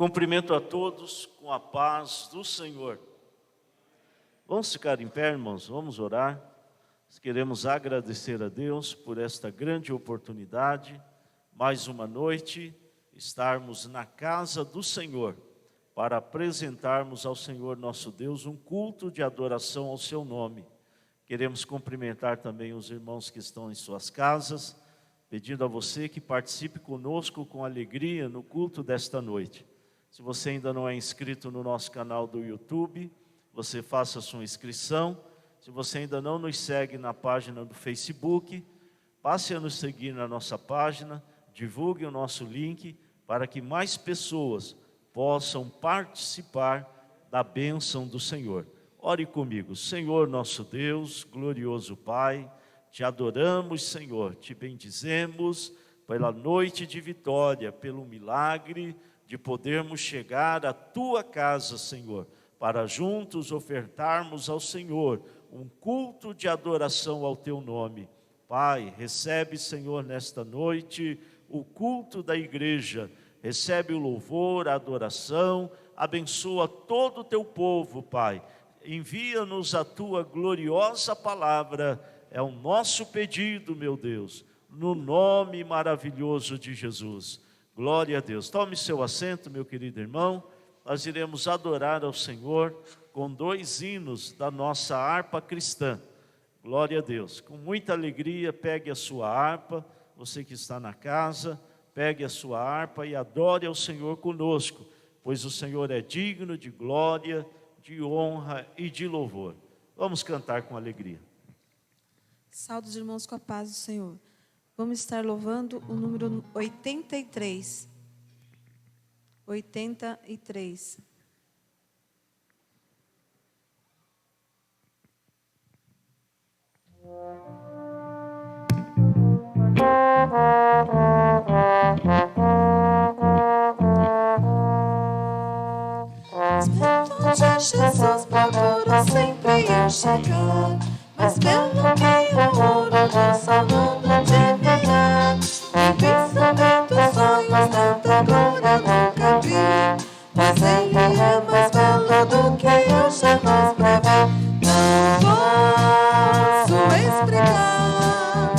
Cumprimento a todos com a paz do Senhor. Vamos ficar em pé, irmãos, vamos orar. Queremos agradecer a Deus por esta grande oportunidade, mais uma noite, estarmos na casa do Senhor, para apresentarmos ao Senhor nosso Deus um culto de adoração ao seu nome. Queremos cumprimentar também os irmãos que estão em suas casas, pedindo a você que participe conosco com alegria no culto desta noite. Se você ainda não é inscrito no nosso canal do YouTube, você faça a sua inscrição. Se você ainda não nos segue na página do Facebook, passe a nos seguir na nossa página, divulgue o nosso link para que mais pessoas possam participar da bênção do Senhor. Ore comigo. Senhor nosso Deus, glorioso Pai, te adoramos, Senhor, te bendizemos pela noite de vitória, pelo milagre de podermos chegar à tua casa, Senhor, para juntos ofertarmos ao Senhor um culto de adoração ao teu nome. Pai, recebe, Senhor, nesta noite o culto da igreja, recebe o louvor, a adoração, abençoa todo o teu povo, Pai. Envia-nos a tua gloriosa palavra, é o nosso pedido, meu Deus, no nome maravilhoso de Jesus. Glória a Deus. Tome seu assento, meu querido irmão. Nós iremos adorar ao Senhor com 2 hinos da nossa harpa cristã. Glória a Deus. Com muita alegria, pegue a sua harpa, você que está na casa, pegue a sua harpa e adore ao Senhor conosco, pois o Senhor é digno de glória, de honra e de louvor. Vamos cantar com alegria. Saúde os irmãos com a paz do Senhor. Vamos estar louvando o número 83. 83. Respeito de Jesus procuro sempre eu chegar, mas pelo que o ouro nossa luna de brilhar. Em pensamento, sonhos, tanta glória nunca vi, mas ele é mais belo do que eu jamais previ. Não posso explicar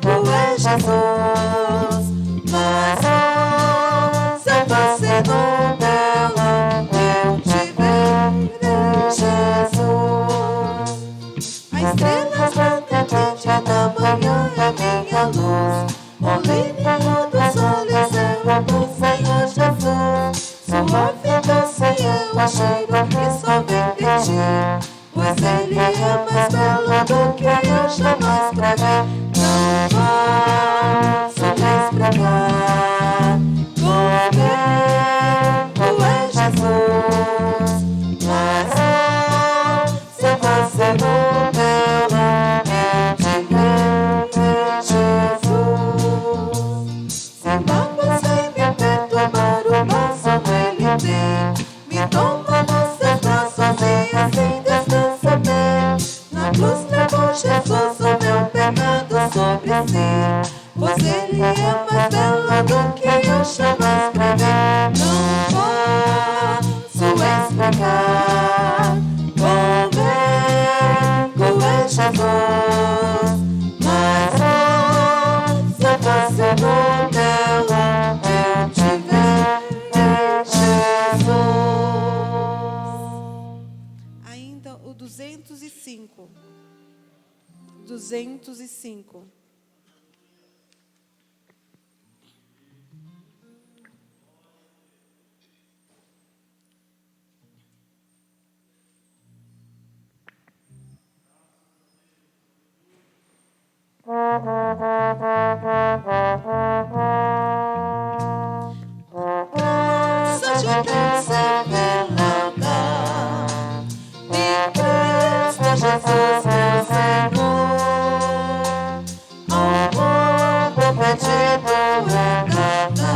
como é Jesus, mas se eu fosse no dela, eu te verei, Jesus. A estrela brilhante da manhã é minha luz, o lírio dos olhos é o Senhor Jesus. Suave doce é o cheiro que só vem de ti, pois ele é mais belo do que eu jamais previ. Não posso explicar como é Jesus, mas se você não dela, eu te verei, Jesus. Se vamos me perturbar, o nosso ele tem, me toma nos seus braços e assim descansa bem. Na cruz levou Jesus o meu pecado sobre si, pois ele é mais belo do que eu jamais previ. Não posso explicar como é Jesus, mas se eu fosse no dela, eu te verei, Jesus. Ainda o 205. 205. Graça de Deus revelada, e Cristo Jesus meu Senhor, ao mundo perdido é dada,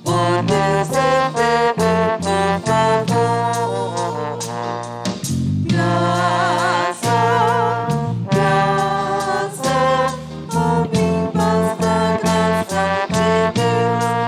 por Deus enviado por favor. Graça, graça, a mim basta a graça de Deus.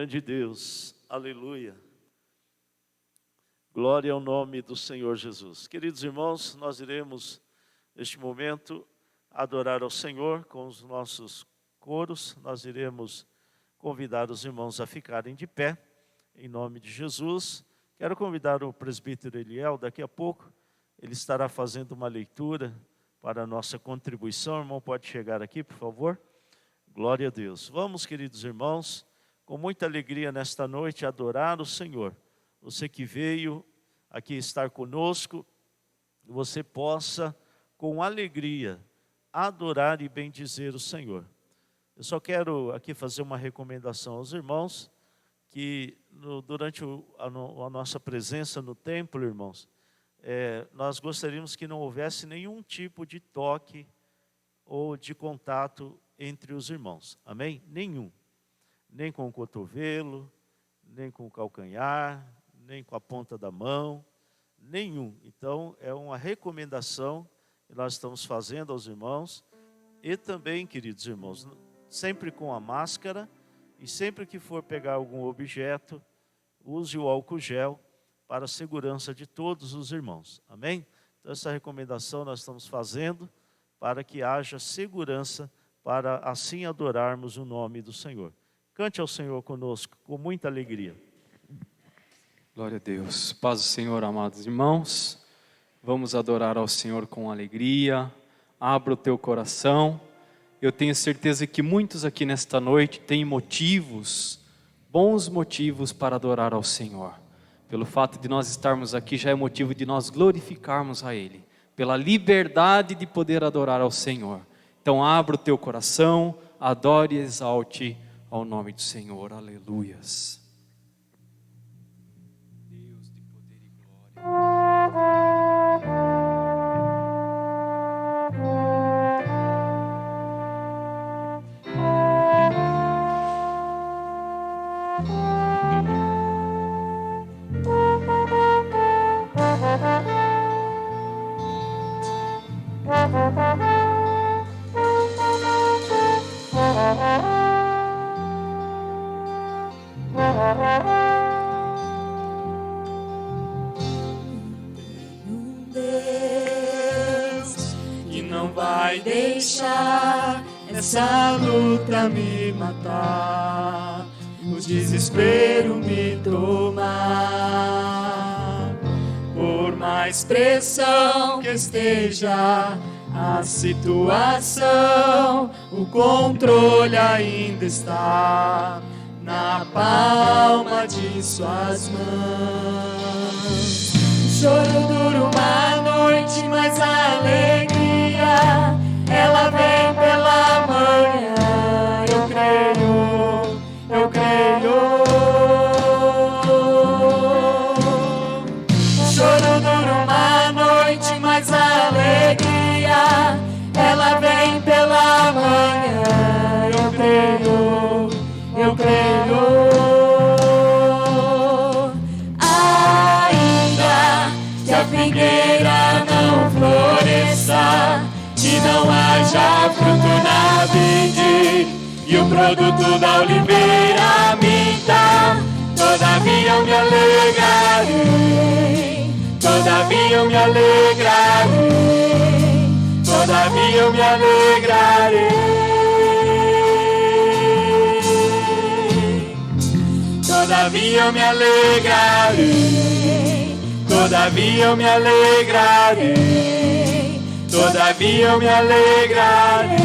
Grande Deus, aleluia. Glória ao nome do Senhor Jesus. Queridos irmãos, nós iremos, neste momento, adorar ao Senhor com os nossos coros. Nós iremos convidar os irmãos a ficarem de pé, em nome de Jesus. Quero convidar o presbítero Eliel, daqui a pouco, ele estará fazendo uma leitura para a nossa contribuição. O irmão pode chegar aqui, por favor. Glória a Deus. Vamos, queridos irmãos, com muita alegria nesta noite, adorar o Senhor. Você que veio aqui estar conosco, você possa, com alegria, adorar e bendizer o Senhor. Eu só quero aqui fazer uma recomendação aos irmãos, que durante a nossa presença no templo, irmãos, nós gostaríamos que não houvesse nenhum tipo de toque ou de contato entre os irmãos. Amém? Nenhum. Nem com o cotovelo, nem com o calcanhar, nem com a ponta da mão, nenhum. Então, é uma recomendação que nós estamos fazendo aos irmãos. E também, queridos irmãos, sempre com a máscara, e sempre que for pegar algum objeto, use o álcool gel para a segurança de todos os irmãos. Amém? Então, essa recomendação nós estamos fazendo para que haja segurança, para assim adorarmos o nome do Senhor. Cante ao Senhor conosco, com muita alegria. Glória a Deus. Paz do Senhor, amados irmãos. Vamos adorar ao Senhor com alegria. Abra o teu coração. Eu tenho certeza que muitos aqui nesta noite têm motivos, bons motivos para adorar ao Senhor. Pelo fato de nós estarmos aqui já é motivo de nós glorificarmos a Ele. Pela liberdade de poder adorar ao Senhor. Então abra o teu coração, adore e exalte ao nome do Senhor. Aleluias. Deus de poder e Deus que não vai deixar essa luta me matar, o desespero me tomar. Por mais pressão que esteja a situação, o controle ainda está na palma de suas mãos. O choro dura uma noite, mas a alegria ela vem pela manhã. Eu creio, eu creio. O choro dura uma noite, mas a alegria ela vem pela manhã. Eu creio, eu creio. Ainda que a figueira não floresça, que não haja fruto na vide e o produto da oliveira minta, todavia eu me alegrarei, todavia eu me alegrarei, todavia eu me alegrarei. Todavia eu me alegrarei, todavia eu me alegrarei, todavia eu me alegrarei.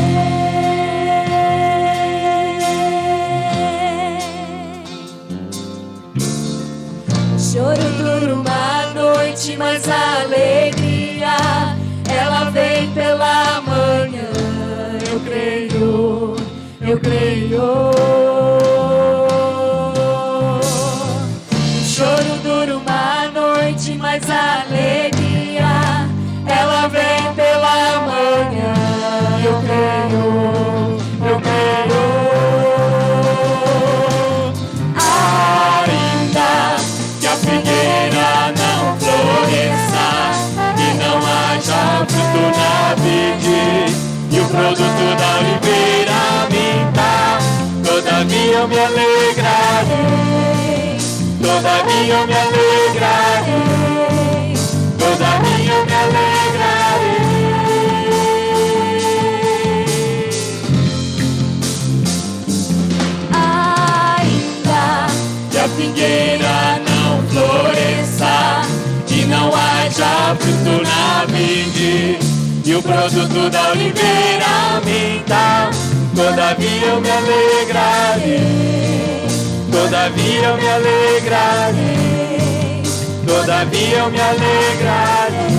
O choro dura uma noite, mas a alegria ela vem pela manhã. Eu creio, eu creio. Choro dura uma noite, mas a alegria ela vem pela manhã. Eu creio, eu creio. Ainda que a figueira não floresça, que não haja fruto na vide e o produto da oliveira minta, todavia eu eu me alegrarei, todavia eu me alegrarei, todavia eu me alegrarei. Ainda que a figueira não floresça e não haja fruto na vide, e o produto da oliveira minta, todavia eu me alegrarei, todavia eu me alegrarei, todavia eu me alegrarei.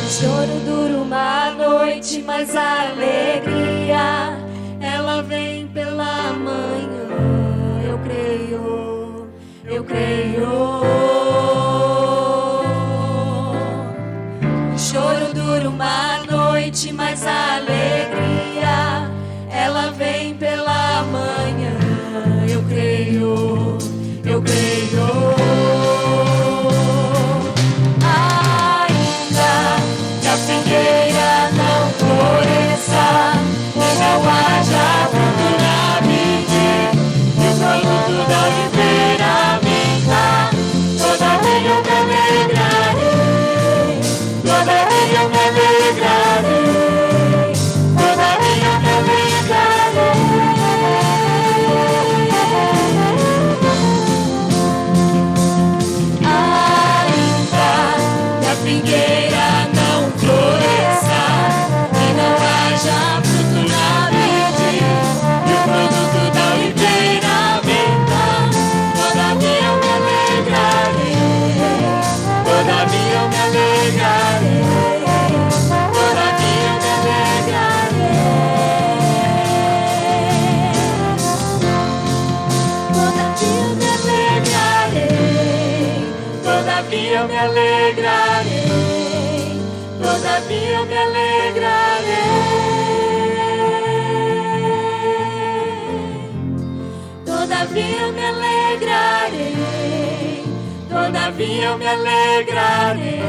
Choro dura uma noite, mas a alegria ela vem pela manhã. Eu creio, eu creio. Choro dura uma noite, mas a alegria ela vem pela manhã. Eu creio, eu creio. A figueira não floresça e não haja fruto na vide, e o produto da oliveira minta, todavia eu me alegrarei, todavia eu me alegrarei, todavia eu me alegrarei. Ainda que a figueira floresça e não haja fruto na vide, e o produto da oliveira minta, todavia eu me alegrarei, todavia eu me alegrarei, todavia eu me alegrarei, todavia eu me alegrarei, todavia eu me alegrarei, todavia eu me alegrarei, todavia eu me alegrarei, todavia eu me alegrarei,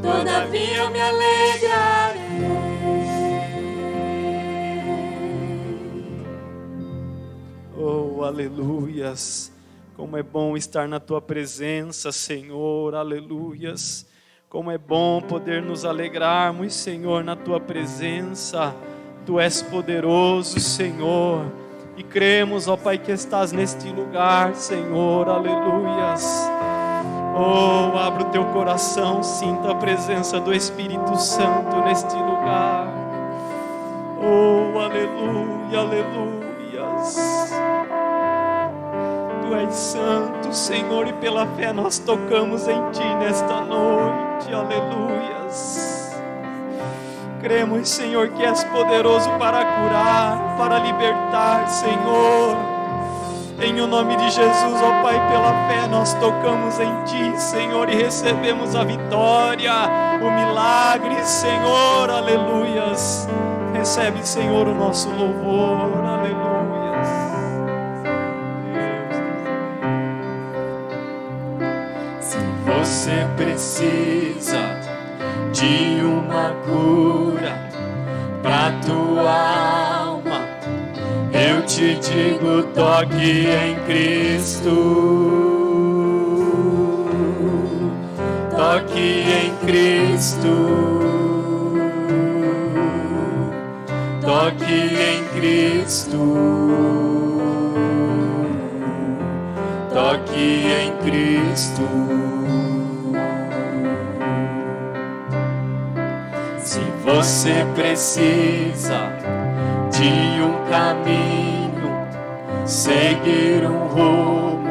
todavia eu me alegrarei. Oh, aleluias! Como é bom estar na tua presença, Senhor, aleluias! Como é bom poder nos alegrarmos, Senhor, na tua presença. Tu és poderoso, Senhor, e cremos, ó Pai, que estás neste lugar, Senhor, aleluias. Oh, abra o teu coração, sinta a presença do Espírito Santo neste lugar. Oh, aleluia, aleluias. Tu és santo, Senhor, e pela fé nós tocamos em Ti nesta noite, aleluias. Cremos, Senhor, que és poderoso para curar, para libertar, Senhor. Em o nome de Jesus, ó Pai, pela fé nós tocamos em Ti, Senhor, e recebemos a vitória, o milagre, Senhor, aleluias. Recebe, Senhor, o nosso louvor, aleluias. Você precisa de uma cura pra tua alma. Eu te digo, toque em Cristo. Toque em Cristo. Toque em Cristo. Toque em Cristo. Se você precisa de um caminho, seguir um rumo,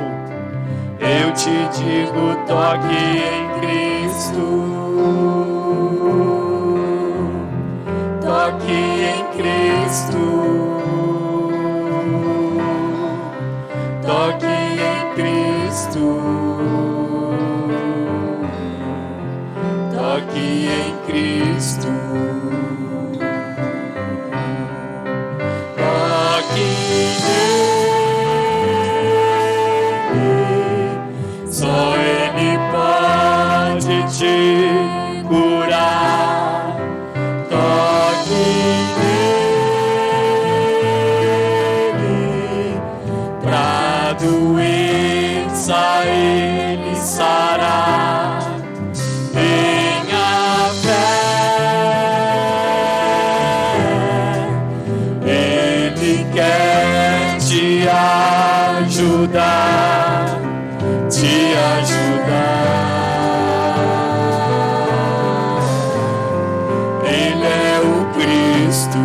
eu te digo, toque em Cristo. Toque Cristo. Toque em Cristo. Toque em Cristo. Toque nele. Só Ele pode te curar. Toque nele. Pra doença Ele sará. Tenha fé. Ele quer te ajudar. Te ajudar. Ele é o Cristo.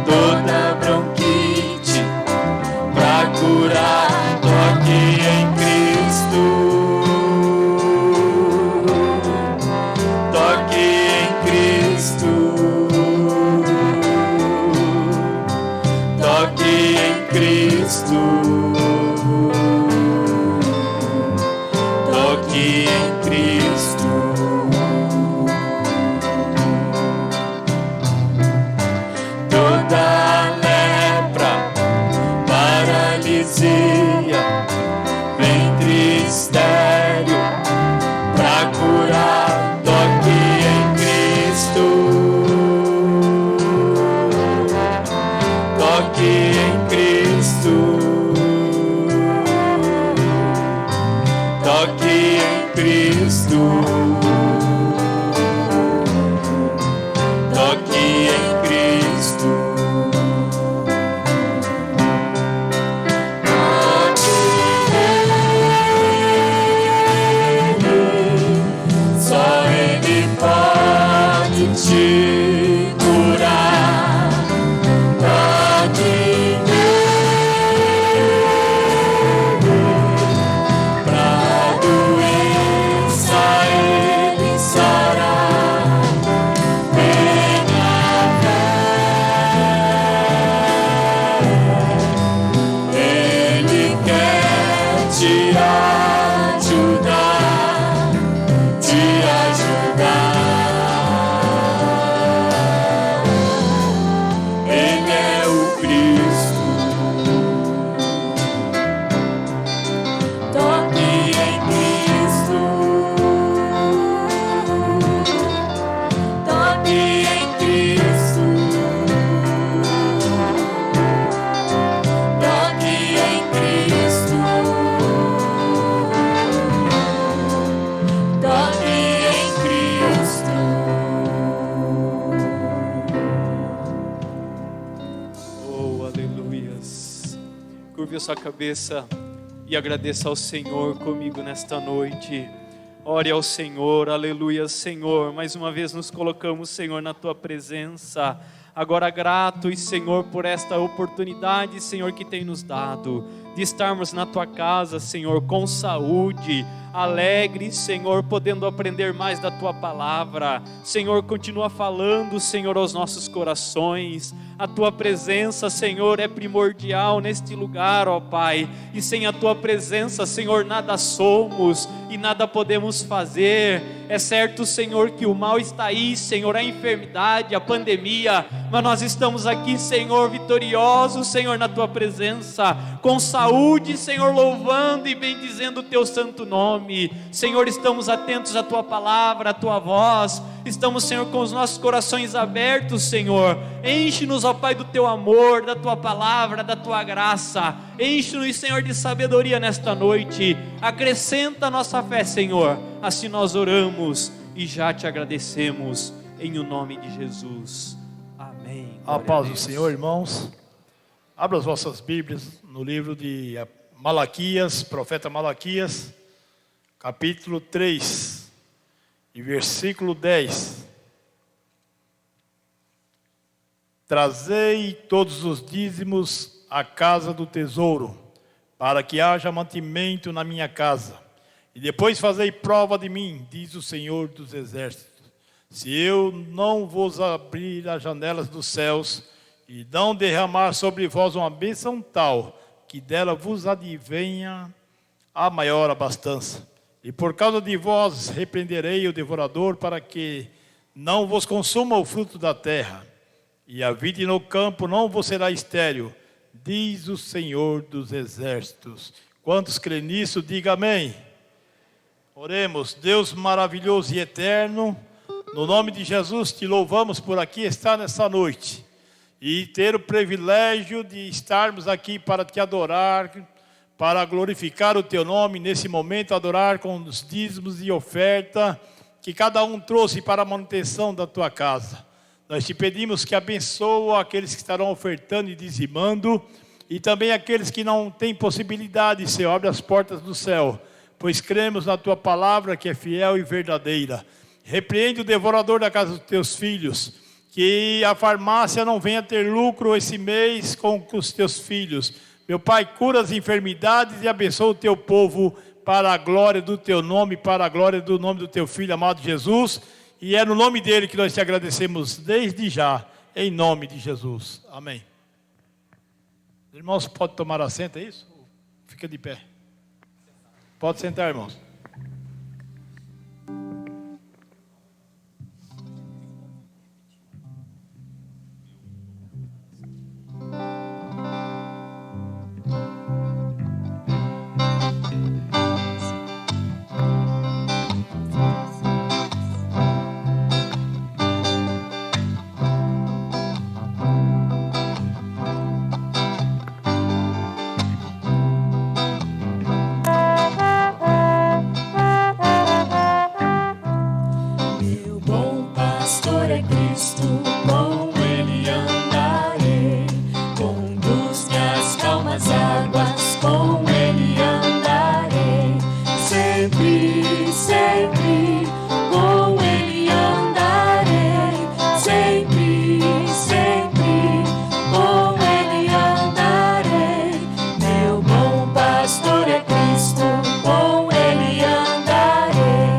Toda bronquite pra curar, toque em Cristo. Toque em Cristo. Toque em Cristo. Toque em Cristo. Toda lepra, paralisia, ventre estéril, pra curar, toque em Cristo. Toque em Cristo. Toque em Cristo. Toque em Cristo. Toque nele. Só Ele pode te curar. Toque nele. Pra doença Ele sará. Tenha fé. Ele quer te ajudar. Te ajudar. Ele é o Cristo. Toque em Cristo. Toque em Cristo. Toque em Cristo. Toque em Cristo. Oh, aleluias. Curve a sua cabeça e agradeça ao Senhor comigo nesta noite. Ore ao Senhor, aleluia, Senhor. Mais uma vez nos colocamos, Senhor, na Tua presença. Agora gratos, Senhor, por esta oportunidade, Senhor, que tem nos dado de estarmos na Tua casa, Senhor, com saúde, alegres, Senhor, podendo aprender mais da Tua palavra. Senhor, continua falando, Senhor, aos nossos corações. A Tua presença, Senhor, é primordial neste lugar, ó Pai. E sem a Tua presença, Senhor, nada somos e nada podemos fazer. É certo, Senhor, que o mal está aí, Senhor, a enfermidade, a pandemia, mas nós estamos aqui, Senhor, vitoriosos, Senhor, na Tua presença, com saúde, Senhor, louvando e bendizendo o Teu santo nome. Senhor, estamos atentos à Tua palavra, à Tua voz. Estamos, Senhor, com os nossos corações abertos, Senhor. Enche-nos, ó Pai, do Teu amor, da Tua palavra, da Tua graça. Enche-nos, Senhor, de sabedoria nesta noite. Acrescenta a nossa fé, Senhor. Assim nós oramos e e já te agradecemos em o nome de Jesus. Amém. A Glória paz do Deus. Senhor, irmãos. Abra as vossas Bíblias no livro de Malaquias, profeta Malaquias, capítulo 3, e versículo 10. Trazei todos os dízimos à casa do tesouro, para que haja mantimento na minha casa. E depois fazei prova de mim, diz o Senhor dos Exércitos. Se eu não vos abrir as janelas dos céus e não derramar sobre vós uma bênção tal, que dela vos advenha a maior abastança. E por causa de vós repreenderei o devorador, para que não vos consuma o fruto da terra. E a vide no campo não vos será estéril, diz o Senhor dos Exércitos. Quantos creem nisso, diga amém. Oremos. Deus maravilhoso e eterno, no nome de Jesus te louvamos por aqui estar nessa noite e ter o privilégio de estarmos aqui para te adorar, para glorificar o teu nome nesse momento, adorar com os dízimos e oferta que cada um trouxe para a manutenção da tua casa. Nós te pedimos que abençoe aqueles que estarão ofertando e dizimando, e também aqueles que não têm possibilidade, Senhor, abre as portas do céu, pois cremos na tua palavra que é fiel e verdadeira. Repreende o devorador da casa dos teus filhos, que a farmácia não venha ter lucro esse mês com os teus filhos. Meu Pai, cura as enfermidades e abençoa o teu povo para a glória do teu nome, para a glória do nome do teu Filho amado Jesus. E é no nome dele que nós te agradecemos desde já, em nome de Jesus. Amém. Irmãos, pode tomar assento, é isso? Fica de pé. Pode sentar, irmãos. Meu bom pastor é Cristo, com ele andarei. Conduz-me às calmas águas, com ele andarei. Sempre, sempre, com ele andarei. Sempre, sempre, com ele andarei. Meu bom pastor é Cristo, com ele andarei.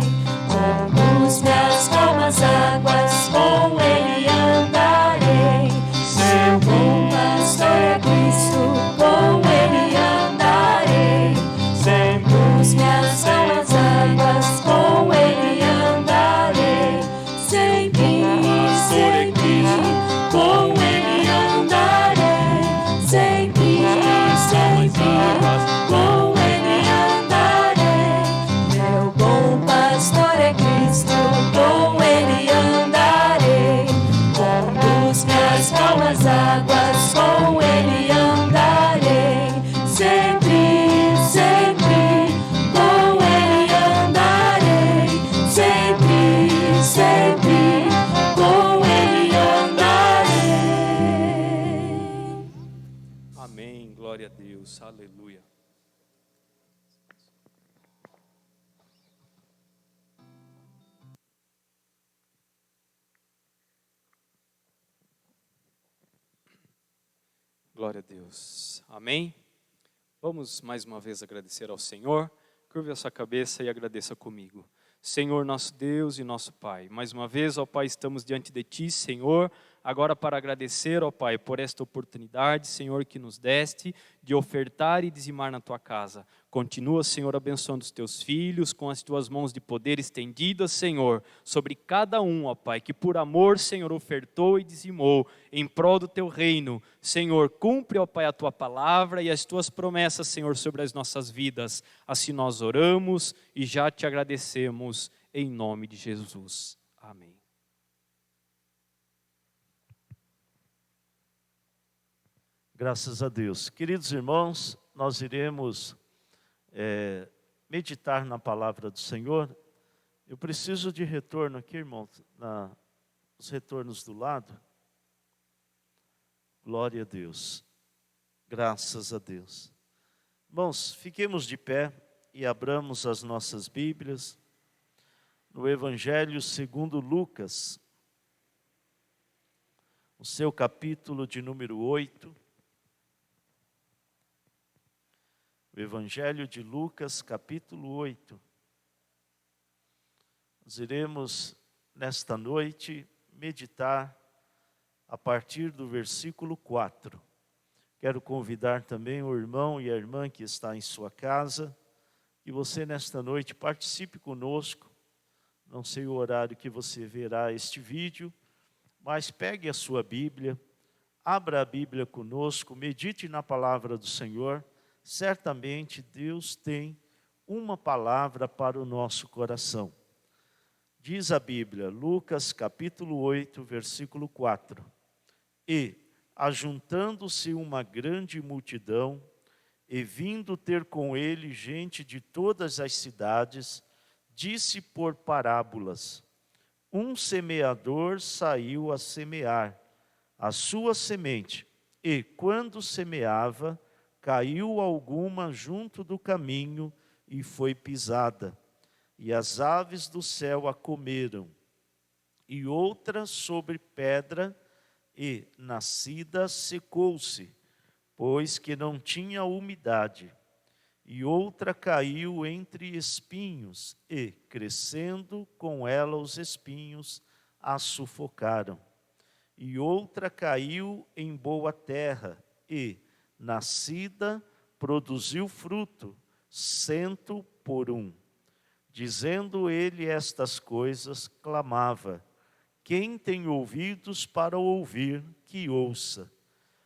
Conduz-me às calmas águas, com ele andarei. Meu bom pastor é Cristo, com ele andarei. Conduz-me às calmas águas, com ele andarei. Sempre, sempre, com ele andarei. Sempre, sempre, com ele andarei. Meu bom pastor é Cristo, com ele andarei. Conduz-me às calmas águas, com ele andarei. Sempre, sempre, com ele andarei. Sempre, sempre, com ele andarei. Amém. Glória a Deus. Aleluia. Glória a Deus. Amém. Vamos mais uma vez agradecer ao Senhor. Curve a sua cabeça e agradeça comigo. Senhor, nosso Deus e nosso Pai, mais uma vez, ó Pai, estamos diante de Ti, Senhor, agora para agradecer, ó Pai, por esta oportunidade, Senhor, que nos deste de ofertar e dizimar na Tua casa. Continua, Senhor, abençoando os Teus filhos, com as Tuas mãos de poder estendidas, Senhor, sobre cada um, ó Pai, que por amor, Senhor, ofertou e dizimou em prol do Teu reino. Senhor, cumpre, ó Pai, a Tua palavra e as Tuas promessas, Senhor, sobre as nossas vidas. Assim nós oramos e já Te agradecemos em nome de Jesus. Amém. Graças a Deus. Queridos irmãos, nós iremos meditar na palavra do Senhor Eu preciso de retorno aqui, irmão, os retornos do lado. Glória a Deus. Graças a Deus. Irmãos, fiquemos de pé e abramos as nossas Bíblias no Evangelho segundo Lucas, o seu capítulo de número 8. O Evangelho de Lucas, capítulo 8. Nós iremos, nesta noite, meditar a partir do versículo 4. Quero convidar também o irmão e a irmã que está em sua casa, que você nesta noite participe conosco. Não sei o horário que você verá este vídeo, mas pegue a sua Bíblia, abra a Bíblia conosco, medite na palavra do Senhor. Certamente Deus tem uma palavra para o nosso coração. Diz a Bíblia, Lucas capítulo 8, versículo 4. E, ajuntando-se uma grande multidão, e vindo ter com ele gente de todas as cidades, disse por parábolas: um semeador saiu a semear a sua semente, e, quando semeava, caiu alguma junto do caminho e foi pisada, e as aves do céu a comeram. E outra sobre pedra, e, nascida, secou-se, pois que não tinha umidade. E outra caiu entre espinhos, e, crescendo com ela os espinhos, a sufocaram. E outra caiu em boa terra, e, nascida, produziu fruto, 100 por 1. Dizendo ele estas coisas, clamava: quem tem ouvidos para ouvir, que ouça.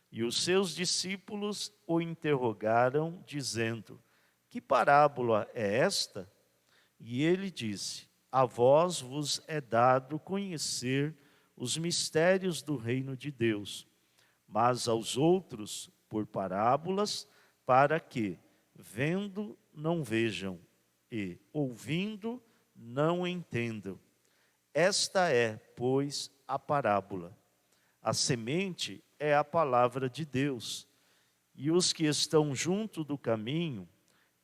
E os seus discípulos o interrogaram, dizendo: que parábola é esta? E ele disse: a vós vos é dado conhecer os mistérios do reino de Deus, mas aos outros por parábolas, para que, vendo, não vejam, e, ouvindo, não entendam. Esta é, pois, a parábola. A semente é a palavra de Deus, e os que estão junto do caminho,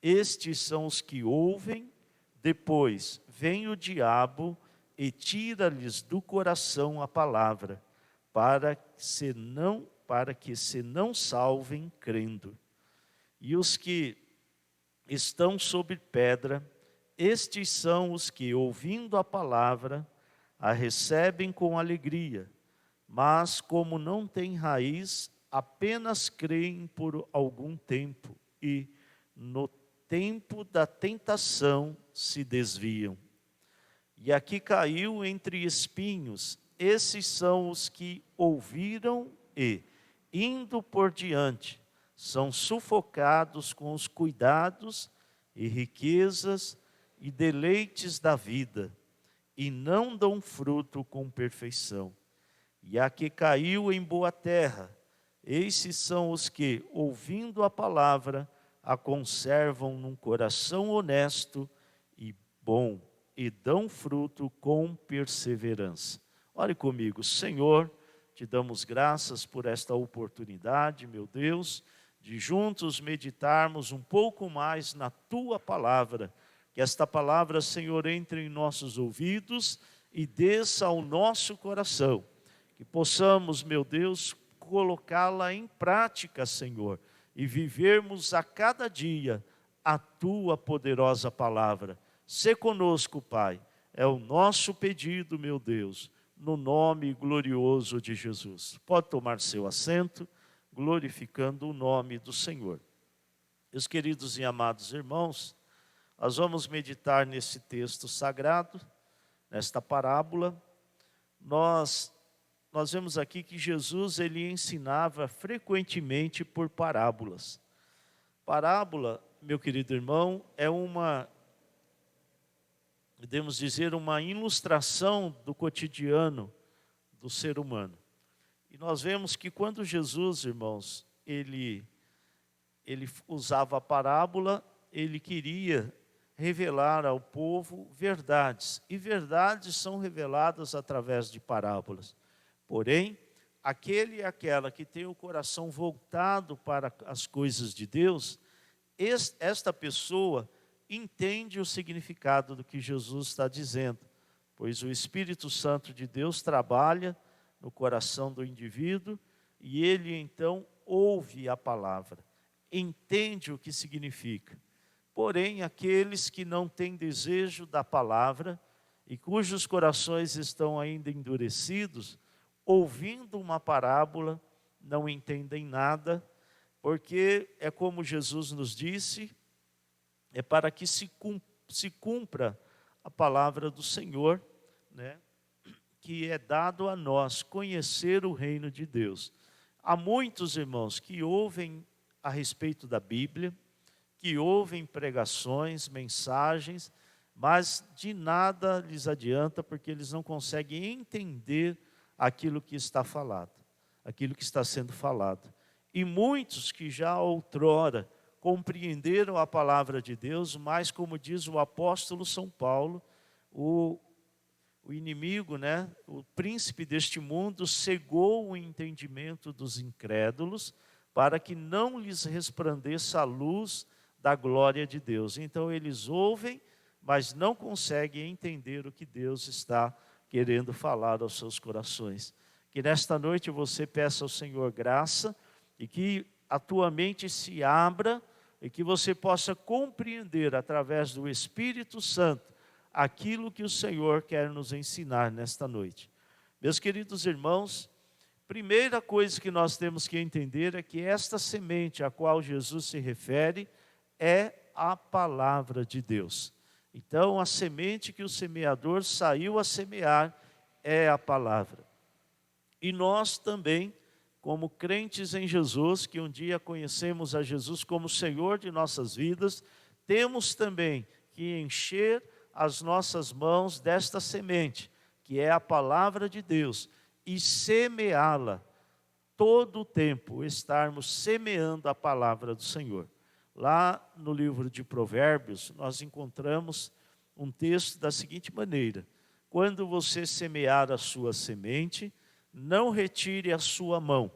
estes são os que ouvem, depois vem o diabo e tira-lhes do coração a palavra, para que se não salvem crendo. E os que estão sobre pedra, estes são os que, ouvindo a palavra, a recebem com alegria, mas como não têm raiz, apenas creem por algum tempo e, no tempo da tentação, se desviam. E aqui caiu entre espinhos, esses são os que ouviram e, indo por diante, são sufocados com os cuidados e riquezas e deleites da vida, e não dão fruto com perfeição. E a que caiu em boa terra, esses são os que, ouvindo a palavra, a conservam num coração honesto e bom, e dão fruto com perseverança. Ore comigo. Senhor, te damos graças por esta oportunidade, meu Deus, de juntos meditarmos um pouco mais na Tua palavra. Que esta palavra, Senhor, entre em nossos ouvidos e desça ao nosso coração. Que possamos, meu Deus, colocá-la em prática, Senhor, e vivermos a cada dia a Tua poderosa palavra. Sê conosco, Pai. É o nosso pedido, meu Deus, no nome glorioso de Jesus. Pode tomar seu assento, glorificando o nome do Senhor. Meus queridos e amados irmãos, nós vamos meditar nesse texto sagrado, nesta parábola. Nós vemos aqui que Jesus ele ensinava frequentemente por parábolas. Parábola, meu querido irmão, é podemos dizer, uma ilustração do cotidiano do ser humano. E nós vemos que quando Jesus, irmãos, ele usava a parábola, ele queria revelar ao povo verdades. E verdades são reveladas através de parábolas. Porém, aquele e aquela que tem o coração voltado para as coisas de Deus, esta pessoa entende o significado do que Jesus está dizendo, pois o Espírito Santo de Deus trabalha no coração do indivíduo e ele então ouve a palavra, entende o que significa. Porém, aqueles que não têm desejo da palavra e cujos corações estão ainda endurecidos, ouvindo uma parábola, não entendem nada, porque é como Jesus nos disse, é para que se cumpra a palavra do Senhor, né, que é dado a nós conhecer o reino de Deus. Há muitos irmãos que ouvem a respeito da Bíblia, que ouvem pregações, mensagens, mas de nada lhes adianta, porque eles não conseguem entender aquilo que está falado, aquilo que está sendo falado. E muitos que já outrora compreenderam a palavra de Deus, mas como diz o apóstolo São Paulo, o inimigo, né, o príncipe deste mundo, cegou o entendimento dos incrédulos, para que não lhes resplandeça a luz da glória de Deus. Então eles ouvem, mas não conseguem entender o que Deus está querendo falar aos seus corações. Que nesta noite você peça ao Senhor graça e que a tua mente se abra e que você possa compreender através do Espírito Santo aquilo que o Senhor quer nos ensinar nesta noite. Meus queridos irmãos, primeira coisa que nós temos que entender é que esta semente a qual Jesus se refere é a palavra de Deus. Então, a semente que o semeador saiu a semear é a palavra. E nós também, como crentes em Jesus, que um dia conhecemos a Jesus como Senhor de nossas vidas, temos também que encher as nossas mãos desta semente, que é a palavra de Deus, e semeá-la todo o tempo, estarmos semeando a palavra do Senhor. Lá no livro de Provérbios, nós encontramos um texto da seguinte maneira: quando você semear a sua semente, não retire a sua mão,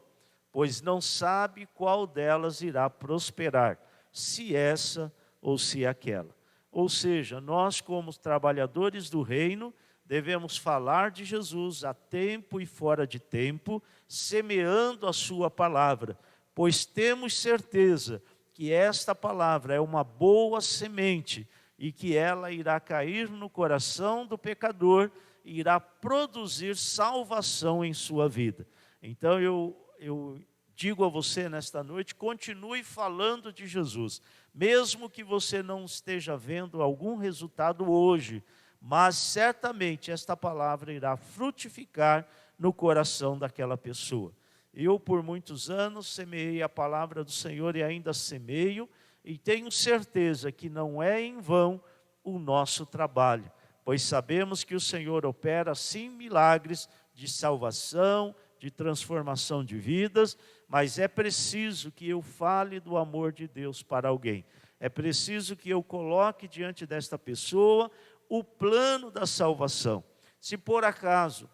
pois não sabe qual delas irá prosperar, se essa ou se aquela. Ou seja, nós como trabalhadores do reino, devemos falar de Jesus a tempo e fora de tempo, semeando a sua palavra, pois temos certeza que esta palavra é uma boa semente e que ela irá cair no coração do pecador e irá produzir salvação em sua vida. Então eu digo a você nesta noite, continue falando de Jesus, mesmo que você não esteja vendo algum resultado hoje, mas certamente esta palavra irá frutificar no coração daquela pessoa. Eu, por muitos anos, semeei a palavra do Senhor e ainda semeio, e tenho certeza que não é em vão o nosso trabalho, pois sabemos que o Senhor opera sim milagres de salvação, de transformação de vidas, mas é preciso que eu fale do amor de Deus para alguém. É preciso que eu coloque diante desta pessoa o plano da salvação. Se por acaso,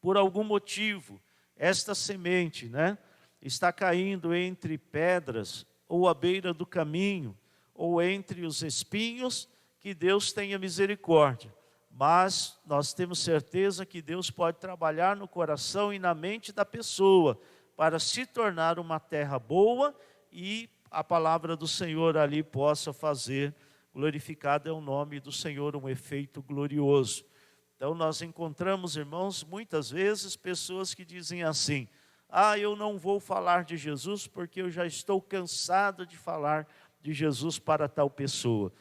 por algum motivo, esta semente, está caindo entre pedras, ou à beira do caminho, ou entre os espinhos, que Deus tenha misericórdia. Mas nós temos certeza que Deus pode trabalhar no coração e na mente da pessoa, para se tornar uma terra boa, e a palavra do Senhor ali possa fazer, glorificado é o nome do Senhor, um efeito glorioso. Então nós encontramos, irmãos, muitas vezes pessoas que dizem assim: eu não vou falar de Jesus porque eu já estou cansado de falar de Jesus para tal pessoa.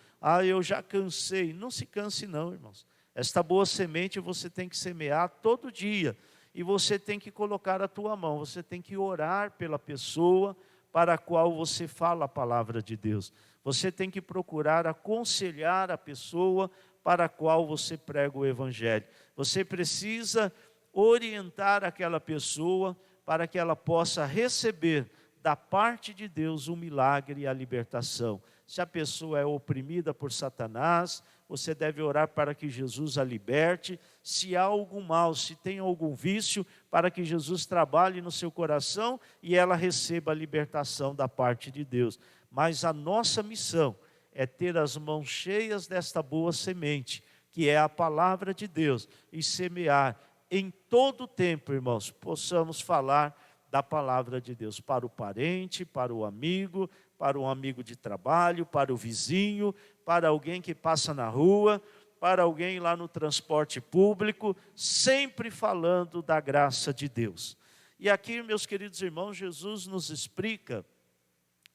Eu já cansei. Não se canse não, irmãos. Esta boa semente você tem que semear todo dia. E você tem que colocar a tua mão, você tem que orar pela pessoa para a qual você fala a palavra de Deus. Você tem que procurar aconselhar a pessoa para a qual você prega o Evangelho. Você precisa orientar aquela pessoa para que ela possa receber da parte de Deus o milagre e a libertação. se a pessoa é oprimida por Satanás, você deve orar para que Jesus a liberte. Se há algum mal, se tem algum vício, para que Jesus trabalhe no seu coração e ela receba a libertação da parte de Deus. Mas a nossa missão é ter as mãos cheias desta boa semente, que é a palavra de Deus, e semear em todo o tempo, irmãos, possamos falar da palavra de Deus para o parente, para o amigo, para um amigo de trabalho, para o vizinho, para alguém que passa na rua, para alguém lá no transporte público, sempre falando da graça de Deus. E aqui, meus queridos irmãos, Jesus nos explica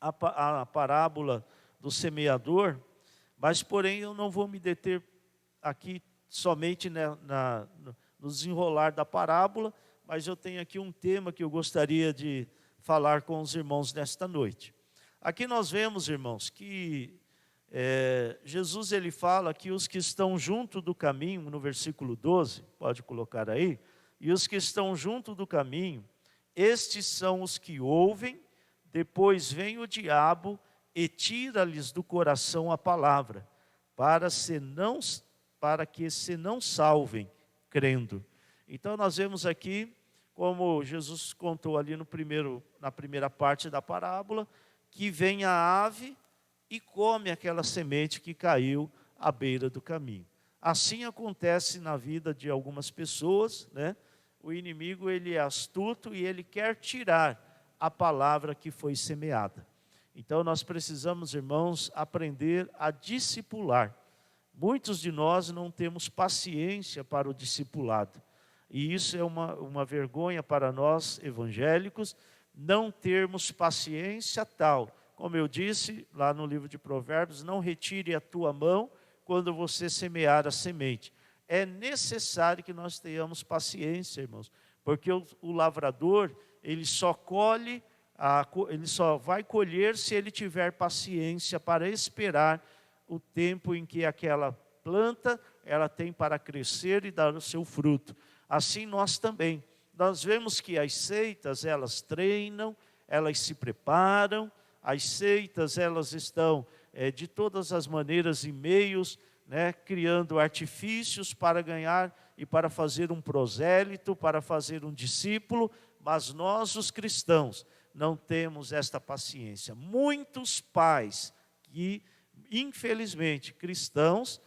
a parábola do semeador, mas porém eu não vou me deter aqui somente no desenrolar da parábola, mas eu tenho aqui um tema que eu gostaria de falar com os irmãos nesta noite. Aqui nós vemos, irmãos, que Jesus ele fala que os que estão junto do caminho, no versículo 12, pode colocar aí, e os que estão junto do caminho, estes são os que ouvem, depois vem o diabo e tira-lhes do coração a palavra, para que se não salvem, crendo. Então nós vemos aqui, como Jesus contou ali na primeira parte da parábola, que vem a ave e come aquela semente que caiu à beira do caminho. Assim acontece na vida de algumas pessoas, né? O inimigo ele é astuto e ele quer tirar a palavra que foi semeada. Então nós precisamos, irmãos, aprender a discipular. Muitos de nós não temos paciência para o discipulado. E isso é uma vergonha para nós evangélicos, não termos paciência tal. Como eu disse lá no livro de Provérbios, não retire a tua mão quando você semear a semente. É necessário que nós tenhamos paciência, irmãos, porque o lavrador, ele só vai colher se ele tiver paciência para esperar o tempo em que aquela planta ela tem para crescer e dar o seu fruto. Assim nós também. Nós vemos que as seitas, elas treinam, elas se preparam, as seitas, elas estão de todas as maneiras e meios, né, criando artifícios para ganhar e para fazer um prosélito, para fazer um discípulo, mas nós, os cristãos, não temos esta paciência. Muitos pais que, infelizmente, cristãos,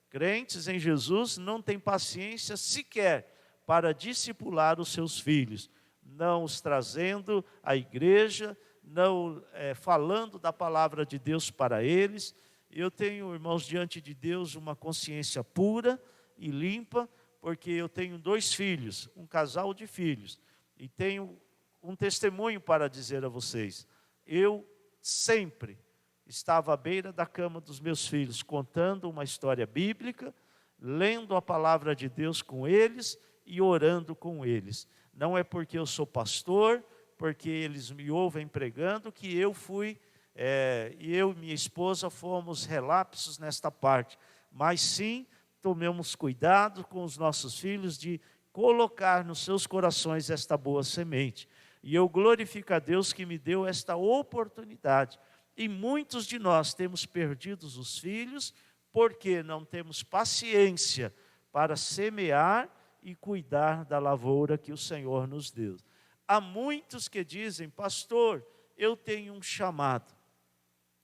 crentes em Jesus, não têm paciência sequer para discipular os seus filhos, não os trazendo à igreja, não falando da palavra de Deus para eles. Eu tenho, irmãos, diante de Deus uma consciência pura e limpa, porque eu tenho 2 filhos, um casal de filhos, e tenho um testemunho para dizer a vocês. Eu sempre estava à beira da cama dos meus filhos, contando uma história bíblica, lendo a palavra de Deus com eles e orando com eles. Não é porque eu sou pastor, porque eles me ouvem pregando, que eu fui, e eu e minha esposa fomos relapsos nesta parte. Mas sim, tomemos cuidado com os nossos filhos de colocar nos seus corações esta boa semente. E eu glorifico a Deus que me deu esta oportunidade. E muitos de nós temos perdido os filhos porque não temos paciência para semear e cuidar da lavoura que o Senhor nos deu. Há muitos que dizem: pastor, eu tenho um chamado.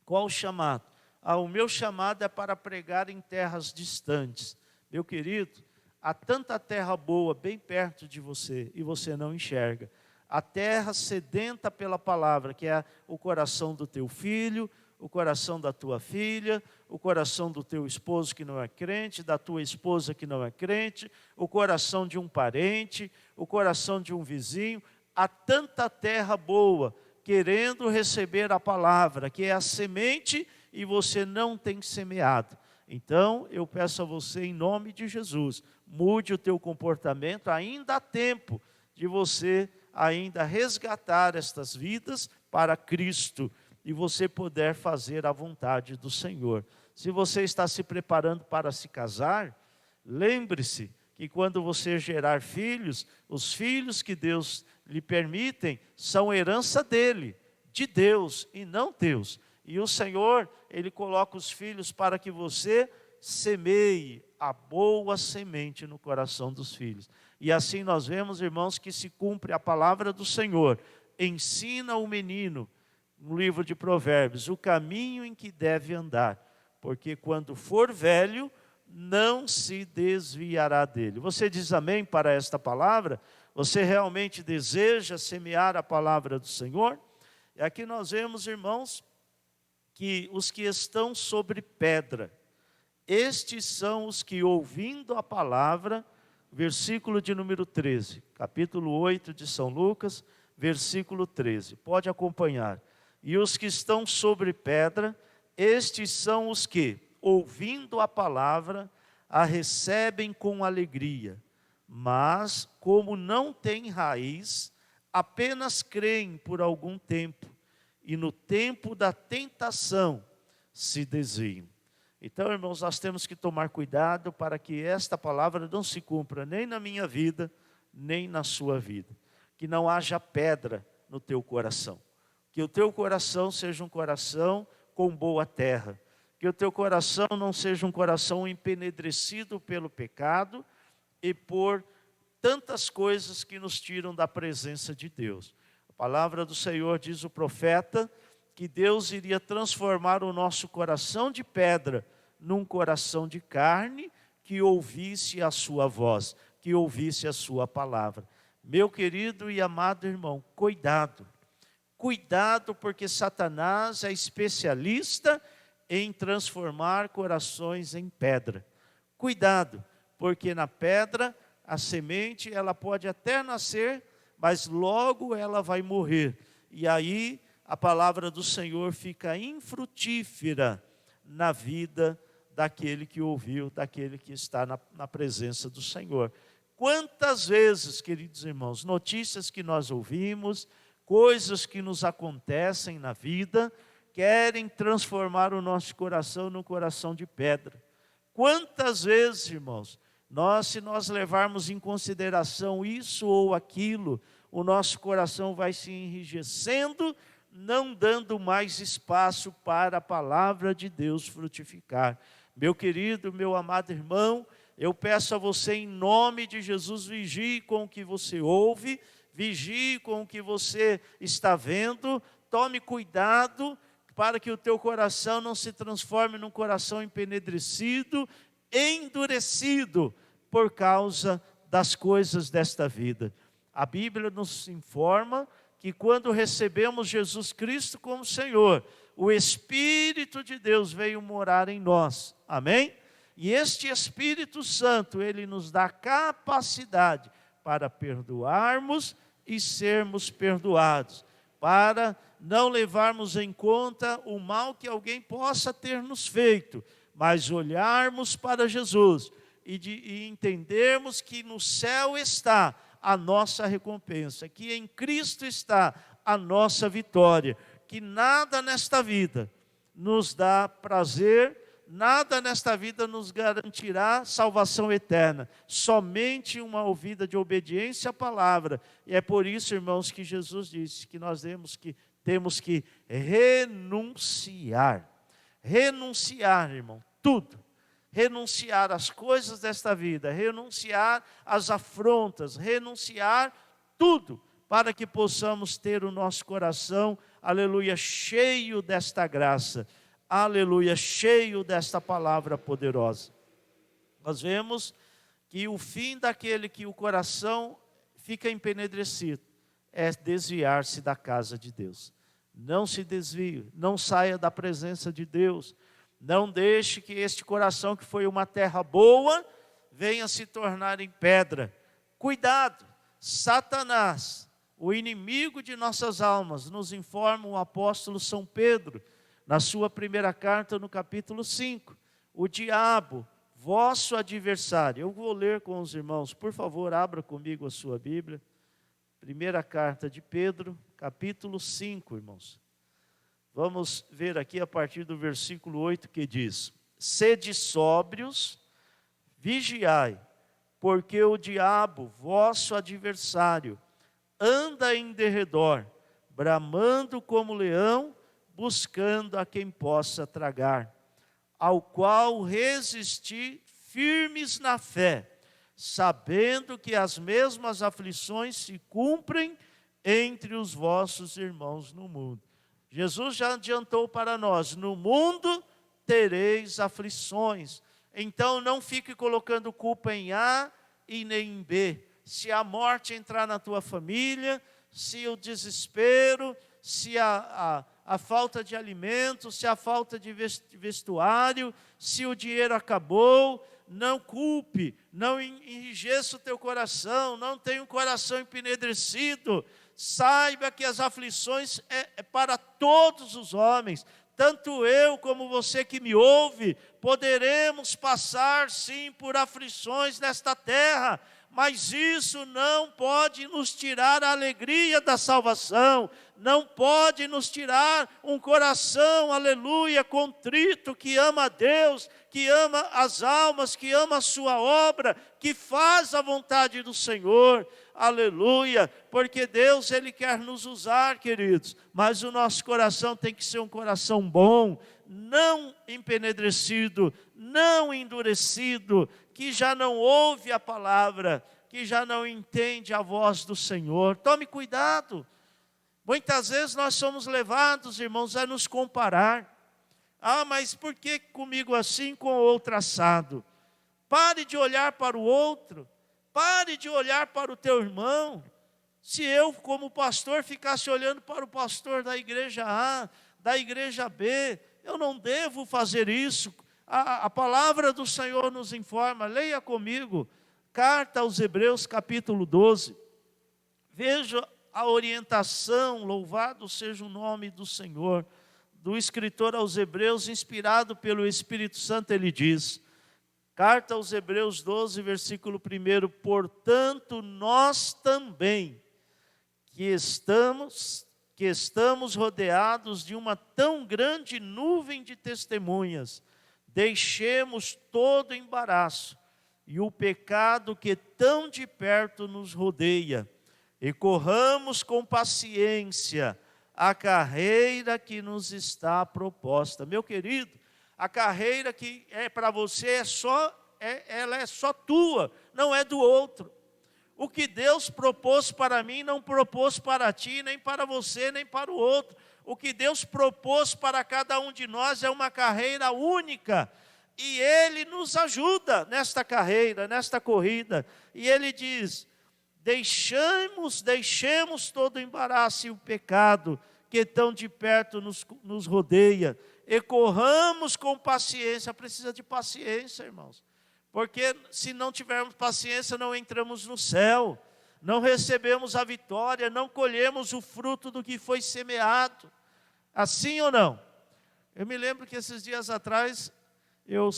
Qual o chamado? O meu chamado é para pregar em terras distantes. Meu querido, há tanta terra boa bem perto de você e você não enxerga. A terra sedenta pela palavra, que é o coração do teu filho, o coração da tua filha, o coração do teu esposo que não é crente, da tua esposa que não é crente, o coração de um parente, o coração de um vizinho. Há tanta terra boa querendo receber a palavra, que é a semente, e você não tem semeado. Então, eu peço a você, em nome de Jesus, mude o teu comportamento. Ainda há tempo de você ainda resgatar estas vidas para Cristo e você poder fazer a vontade do Senhor. Se você está se preparando para se casar, lembre-se que quando você gerar filhos, os filhos que Deus lhe permitem são herança dele, de Deus e não teus. E o Senhor, Ele coloca os filhos para que você semeie a boa semente no coração dos filhos. E assim nós vemos, irmãos, que se cumpre a palavra do Senhor. Ensina o menino, no livro de Provérbios, o caminho em que deve andar, porque quando for velho, não se desviará dele. Você diz amém para esta palavra? Você realmente deseja semear a palavra do Senhor? E aqui nós vemos, irmãos, que os que estão sobre pedra, estes são os que, ouvindo a palavra, versículo de número 13, capítulo 8 de São Lucas, versículo 13, pode acompanhar. E os que estão sobre pedra, estes são os que, ouvindo a palavra, a recebem com alegria, mas, como não têm raiz, apenas creem por algum tempo, e no tempo da tentação se desviam. Então, irmãos, nós temos que tomar cuidado para que esta palavra não se cumpra nem na minha vida, nem na sua vida. Que não haja pedra no teu coração. Que o teu coração seja um coração com boa terra. Que o teu coração não seja um coração empenedrecido pelo pecado e por tantas coisas que nos tiram da presença de Deus. A palavra do Senhor, diz o profeta, que Deus iria transformar o nosso coração de pedra num coração de carne que ouvisse a sua voz, que ouvisse a sua palavra. Meu querido e amado irmão, cuidado. Cuidado, porque Satanás é especialista em transformar corações em pedra. Cuidado, porque na pedra a semente ela pode até nascer, mas logo ela vai morrer. E aí a palavra do Senhor fica infrutífera na vida daquele que ouviu, daquele que está na presença do Senhor. Quantas vezes, queridos irmãos, notícias que nós ouvimos, coisas que nos acontecem na vida, querem transformar o nosso coração num coração de pedra. Quantas vezes, irmãos, se nós levarmos em consideração isso ou aquilo, o nosso coração vai se enrijecendo, não dando mais espaço para a palavra de Deus frutificar. Meu querido, meu amado irmão, eu peço a você em nome de Jesus, vigie com o que você ouve, vigie com o que você está vendo, tome cuidado para que o teu coração não se transforme num coração empenedrecido, endurecido por causa das coisas desta vida. A Bíblia nos informa que quando recebemos Jesus Cristo como Senhor, o Espírito de Deus veio morar em nós. Amém? E este Espírito Santo, ele nos dá capacidade para perdoarmos e sermos perdoados, para não levarmos em conta o mal que alguém possa ter nos feito, mas olharmos para Jesus e entendermos que no céu está a nossa recompensa, que em Cristo está a nossa vitória, que nada nesta vida nos dá prazer, nada nesta vida nos garantirá salvação eterna, somente uma vida de obediência à palavra. E é por isso, irmãos, que Jesus disse que nós temos que renunciar. Renunciar, irmão, tudo. Renunciar às coisas desta vida, renunciar às afrontas, renunciar tudo, para que possamos ter o nosso coração, aleluia, cheio desta graça, aleluia, cheio desta palavra poderosa. Nós vemos que o fim daquele que o coração fica empenedrecido é desviar-se da casa de Deus. Não se desvie, não saia da presença de Deus. Não deixe que este coração que foi uma terra boa venha se tornar em pedra. Cuidado, Satanás, o inimigo de nossas almas, nos informa o apóstolo São Pedro, na sua primeira carta, no capítulo 5. O diabo, vosso adversário. Eu vou ler com os irmãos, por favor, abra comigo a sua Bíblia. Primeira carta de Pedro, capítulo 5, irmãos. Vamos ver aqui a partir do versículo 8 que diz: sede sóbrios, vigiai, porque o diabo, vosso adversário, anda em derredor, bramando como leão, buscando a quem possa tragar, ao qual resisti firmes na fé, sabendo que as mesmas aflições se cumprem entre os vossos irmãos no mundo. Jesus já adiantou para nós: no mundo tereis aflições. Então não fique colocando culpa em A e nem em B. Se a morte entrar na tua família, se o desespero, se a falta de alimento, se a falta de vestuário, se o dinheiro acabou, não culpe, não enrijeça o teu coração, não tenha um coração empenedrecido. Saiba que as aflições é para todos os homens. Tanto eu como você que me ouve, poderemos passar sim por aflições nesta terra, mas isso não pode nos tirar a alegria da salvação, não pode nos tirar um coração, aleluia, contrito, que ama a Deus, que ama as almas, que ama a sua obra, que faz a vontade do Senhor, aleluia, porque Deus, Ele quer nos usar, queridos, mas o nosso coração tem que ser um coração bom, não empenedrecido, não endurecido, que já não ouve a palavra, que já não entende a voz do Senhor. Tome cuidado. Muitas vezes nós somos levados, irmãos, a nos comparar. Ah, mas por que comigo assim, com o outro assado? Pare de olhar para o outro, pare de olhar para o teu irmão. Se eu, como pastor, ficasse olhando para o pastor da igreja A, da igreja B, eu não devo fazer isso. A palavra do Senhor nos informa, leia comigo, carta aos Hebreus, capítulo 12. Veja a orientação, louvado seja o nome do Senhor, do escritor aos Hebreus, inspirado pelo Espírito Santo. Ele diz, carta aos Hebreus 12, versículo 1, portanto, nós também, que estamos rodeados de uma tão grande nuvem de testemunhas, deixemos todo embaraço e o pecado que tão de perto nos rodeia, e corramos com paciência a carreira que nos está proposta. Meu querido, a carreira que é para você ela é só tua, não é do outro. O que Deus propôs para mim, não propôs para ti, nem para você, nem para o outro. O que Deus propôs para cada um de nós é uma carreira única. E Ele nos ajuda nesta carreira, nesta corrida. E Ele diz, deixemos todo o embaraço e o pecado que tão de perto nos rodeia. E corramos com paciência. Precisa de paciência, irmãos. Porque se não tivermos paciência, não entramos no céu. Não recebemos a vitória, não colhemos o fruto do que foi semeado. Assim ou não? Eu me lembro que esses dias atrás, eu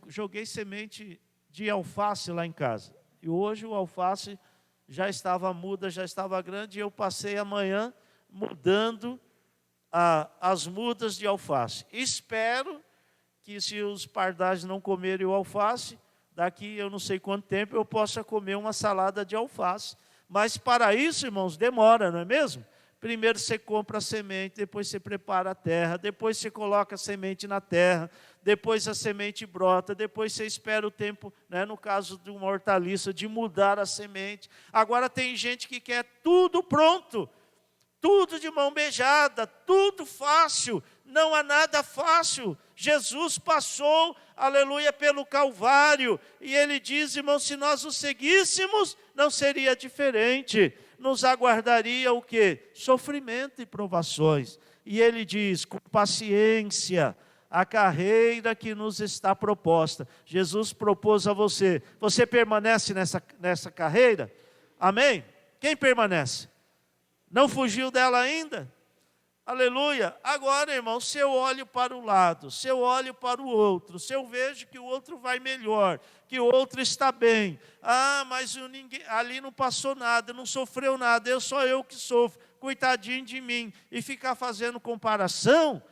joguei semente de alface lá em casa. E hoje o alface já estava muda, já estava grande, e eu passei a manhã mudando as mudas de alface. Espero que, se os pardais não comerem o alface, daqui eu não sei quanto tempo eu possa comer uma salada de alface. Mas para isso, irmãos, demora, não é mesmo? Primeiro você compra a semente, depois você prepara a terra, depois você coloca a semente na terra, depois a semente brota, depois você espera o tempo, né, no caso de uma hortaliça, de mudar a semente. Agora tem gente que quer tudo pronto, tudo de mão beijada, tudo fácil. Não há nada fácil. Jesus passou, aleluia, pelo Calvário, e Ele diz, irmão, se nós o seguíssemos, não seria diferente. Nos aguardaria o quê? Sofrimento e provações. E Ele diz, com paciência, a carreira que nos está proposta. Jesus propôs a você. Você permanece nessa carreira? Amém? Quem permanece? Não fugiu dela ainda? Aleluia. Agora, irmão, se eu olho para o lado, se eu olho para o outro, se eu vejo que o outro vai melhor, que o outro está bem, mas ali não passou nada, não sofreu nada, só eu que sofro, coitadinho de mim, e ficar fazendo comparação,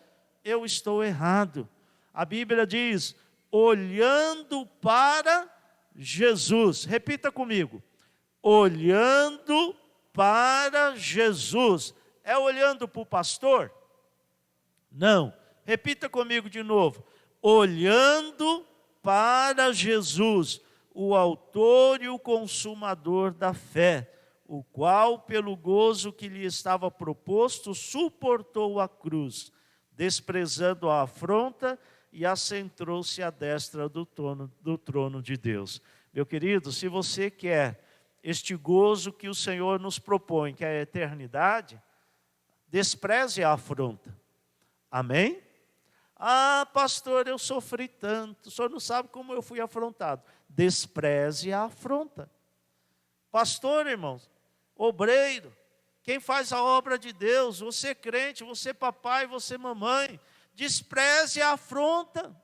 eu estou errado. A Bíblia diz, olhando para Jesus. Repita comigo, olhando para Jesus. É olhando para o pastor? Não. Repita comigo de novo. Olhando para Jesus, o autor e o consumador da fé, o qual, pelo gozo que lhe estava proposto, suportou a cruz, desprezando a afronta, e assentou-se à destra do trono de Deus. Meu querido, se você quer este gozo que o Senhor nos propõe, que é a eternidade, despreze a afronta. Amém? Ah, pastor, eu sofri tanto, o senhor não sabe como eu fui afrontado. Despreze a afronta. Pastor, irmãos, obreiro, quem faz a obra de Deus, você crente, você papai, você mamãe, despreze a afronta.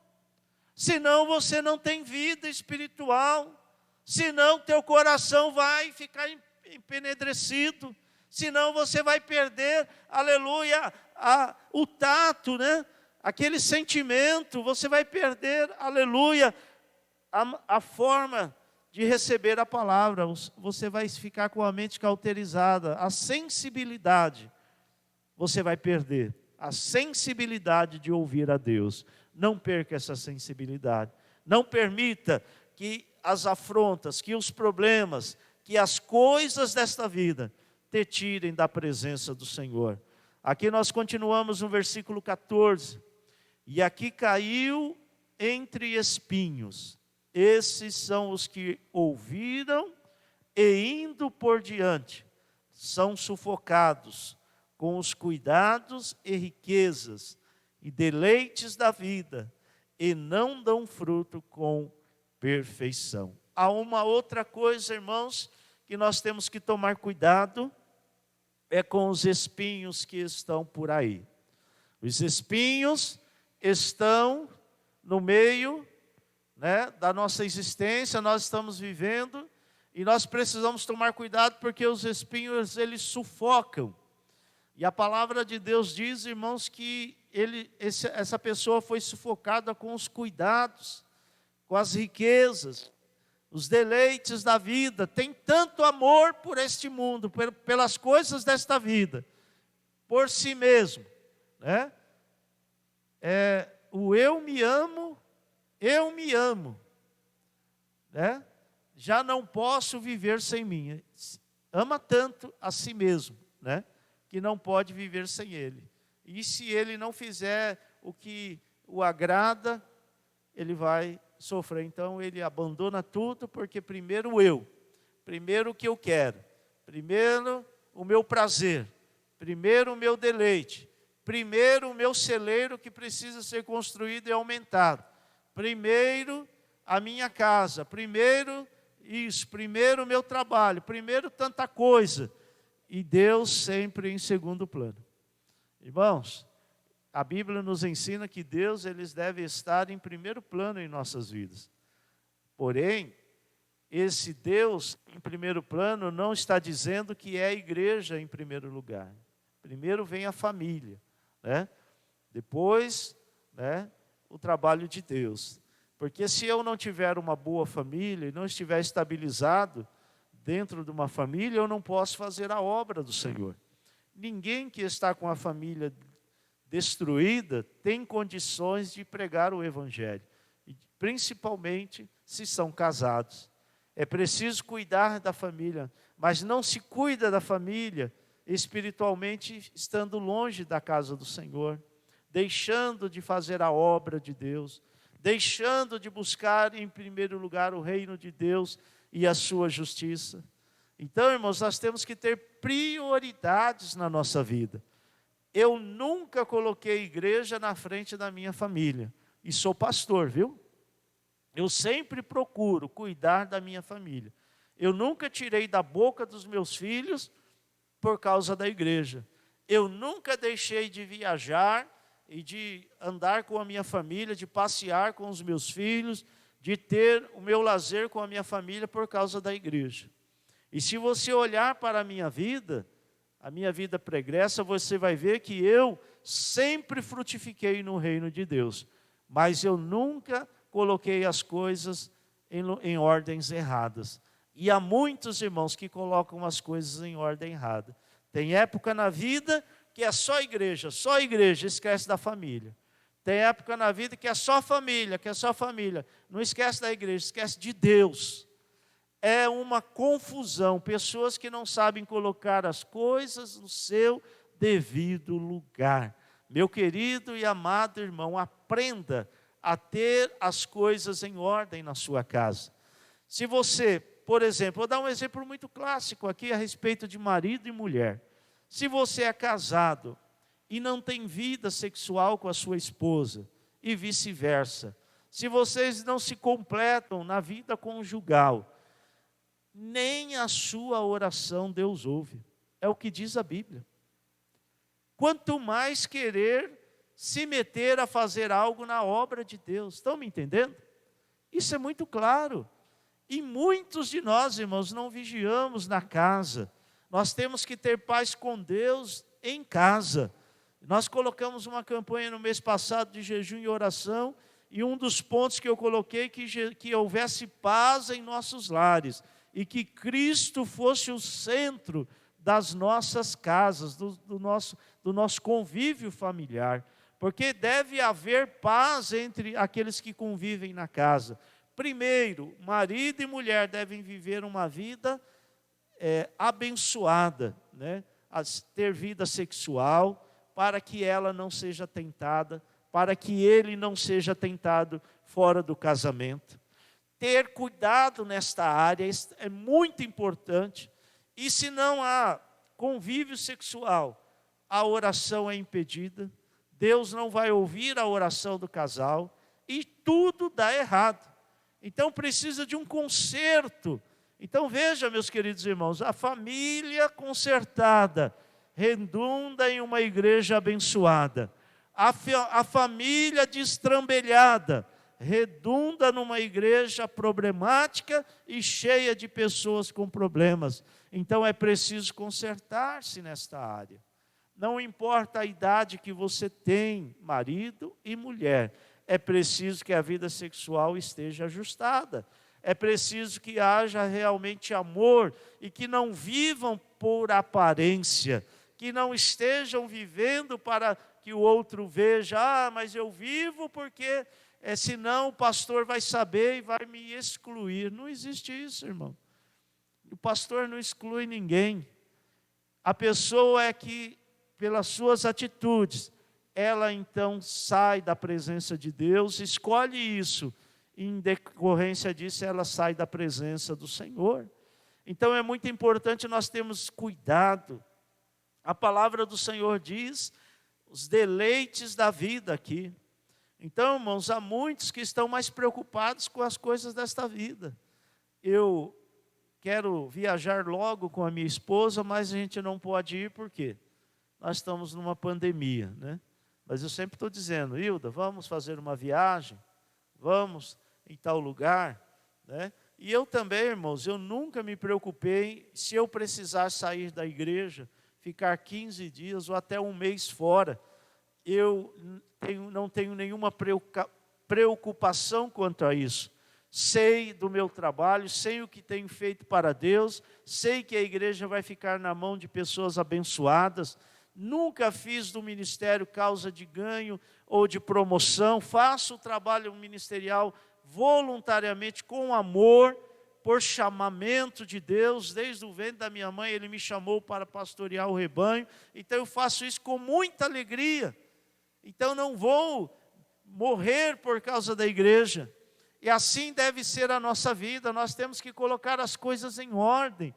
Senão você não tem vida espiritual, senão teu coração vai ficar empenedrecido, senão você vai perder, aleluia, o tato, né? Aquele sentimento, você vai perder, aleluia, a forma de receber a palavra, você vai ficar com a mente cauterizada, a sensibilidade, você vai perder, a sensibilidade de ouvir a Deus. Não perca essa sensibilidade, não permita que as afrontas, que os problemas, que as coisas desta vida te tirem da presença do Senhor. Aqui nós continuamos no versículo 14. E aqui caiu entre espinhos. Esses são os que ouviram e indo por diante, são sufocados com os cuidados e riquezas e deleites da vida, e não dão fruto com perfeição. Há uma outra coisa, irmãos, que nós temos que tomar cuidado, é com os espinhos que estão por aí. Os espinhos estão no meio, né, da nossa existência, nós estamos vivendo, e nós precisamos tomar cuidado, porque os espinhos, eles sufocam. E a palavra de Deus diz, irmãos, que essa pessoa foi sufocada com os cuidados, com as riquezas, os deleites da vida, tem tanto amor por este mundo, pelas coisas desta vida, por si mesmo, né? O eu me amo, né? Já não posso viver sem mim. Ama tanto a si mesmo, né? Que não pode viver sem ele. E se ele não fizer o que o agrada, ele vai sofrer. Então ele abandona tudo, porque primeiro primeiro o que eu quero, primeiro o meu prazer, primeiro o meu deleite, primeiro o meu celeiro que precisa ser construído e aumentado, primeiro a minha casa, primeiro isso, primeiro o meu trabalho, primeiro tanta coisa, e Deus sempre em segundo plano. Irmãos, a Bíblia nos ensina que Deus, eles devem estar em primeiro plano em nossas vidas. Porém, esse Deus em primeiro plano não está dizendo que é a igreja em primeiro lugar. Primeiro vem a família, né? Depois, né, o trabalho de Deus. Porque se eu não tiver uma boa família e não estiver estabilizado dentro de uma família, eu não posso fazer a obra do Senhor. Ninguém que está com a família destruída tem condições de pregar o Evangelho, principalmente se são casados. É preciso cuidar da família, mas não se cuida da família espiritualmente estando longe da casa do Senhor, deixando de fazer a obra de Deus, deixando de buscar em primeiro lugar o reino de Deus e a sua justiça. Então, irmãos, nós temos que ter prioridades na nossa vida. Eu nunca coloquei igreja na frente da minha família. E sou pastor, viu? Eu sempre procuro cuidar da minha família. Eu nunca tirei da boca dos meus filhos por causa da igreja. Eu nunca deixei de viajar e de andar com a minha família, de passear com os meus filhos, de ter o meu lazer com a minha família por causa da igreja. E se você olhar para a minha vida pregressa, você vai ver que eu sempre frutifiquei no reino de Deus. Mas eu nunca coloquei as coisas em ordens erradas. E há muitos irmãos que colocam as coisas em ordem errada. Tem época na vida que é só igreja, esquece da família. Tem época na vida que é só família, Não esquece da igreja, esquece de Deus. É uma confusão, pessoas que não sabem colocar as coisas no seu devido lugar. Meu querido e amado irmão, aprenda a ter as coisas em ordem na sua casa. Se você, por exemplo, vou dar um exemplo muito clássico aqui a respeito de marido e mulher. Se você é casado e não tem vida sexual com a sua esposa, e vice-versa, se vocês não se completam na vida conjugal, nem a sua oração Deus ouve. É o que diz a Bíblia. Quanto mais querer se meter a fazer algo na obra de Deus. Estão me entendendo? Isso é muito claro. E muitos de nós, irmãos, não vigiamos na casa. Nós temos que ter paz com Deus em casa. Nós colocamos uma campanha no mês passado de jejum e oração, e um dos pontos que eu coloquei que houvesse paz em nossos lares, e que Cristo fosse o centro das nossas casas, do nosso convívio familiar, porque deve haver paz entre aqueles que convivem na casa. Primeiro, marido e mulher devem viver uma vida abençoada, né? Ter vida sexual, para que ela não seja tentada, para que ele não seja tentado fora do casamento. Ter cuidado nesta área é muito importante. E se não há convívio sexual, a oração é impedida, Deus não vai ouvir a oração do casal e tudo dá errado. Então precisa de um conserto. Então veja, meus queridos irmãos, a família consertada redunda em uma igreja abençoada. A família destrambelhada redunda numa igreja problemática e cheia de pessoas com problemas. Então é preciso consertar-se nesta área. Não importa a idade que você tem, marido e mulher, é preciso que a vida sexual esteja ajustada. É preciso que haja realmente amor e que não vivam por aparência, que não estejam vivendo para que o outro veja, mas eu vivo porque senão o pastor vai saber e vai me excluir. Não existe isso, irmão. O pastor não exclui ninguém. A pessoa é que, pelas suas atitudes, ela então sai da presença de Deus, escolhe isso, e em decorrência disso ela sai da presença do Senhor. Então é muito importante nós termos cuidado. A palavra do Senhor diz os deleites da vida aqui. Então, irmãos, há muitos que estão mais preocupados com as coisas desta vida. Eu quero viajar logo com a minha esposa, mas a gente não pode ir, por quê? Nós estamos numa pandemia, né? Mas eu sempre estou dizendo, Hilda, vamos fazer uma viagem, vamos em tal lugar, né? E eu também, irmãos, eu nunca me preocupei se eu precisar sair da igreja, ficar 15 dias ou até um mês fora. Eu não tenho nenhuma preocupação quanto a isso. Sei do meu trabalho, sei o que tenho feito para Deus, sei que a igreja vai ficar na mão de pessoas abençoadas. Nunca fiz do ministério causa de ganho ou de promoção. Faço o trabalho ministerial voluntariamente, com amor, por chamamento de Deus. Desde o ventre da minha mãe, Ele me chamou para pastorear o rebanho. Então eu faço isso com muita alegria. Então não vou morrer por causa da igreja. E assim deve ser a nossa vida. Nós temos que colocar as coisas em ordem,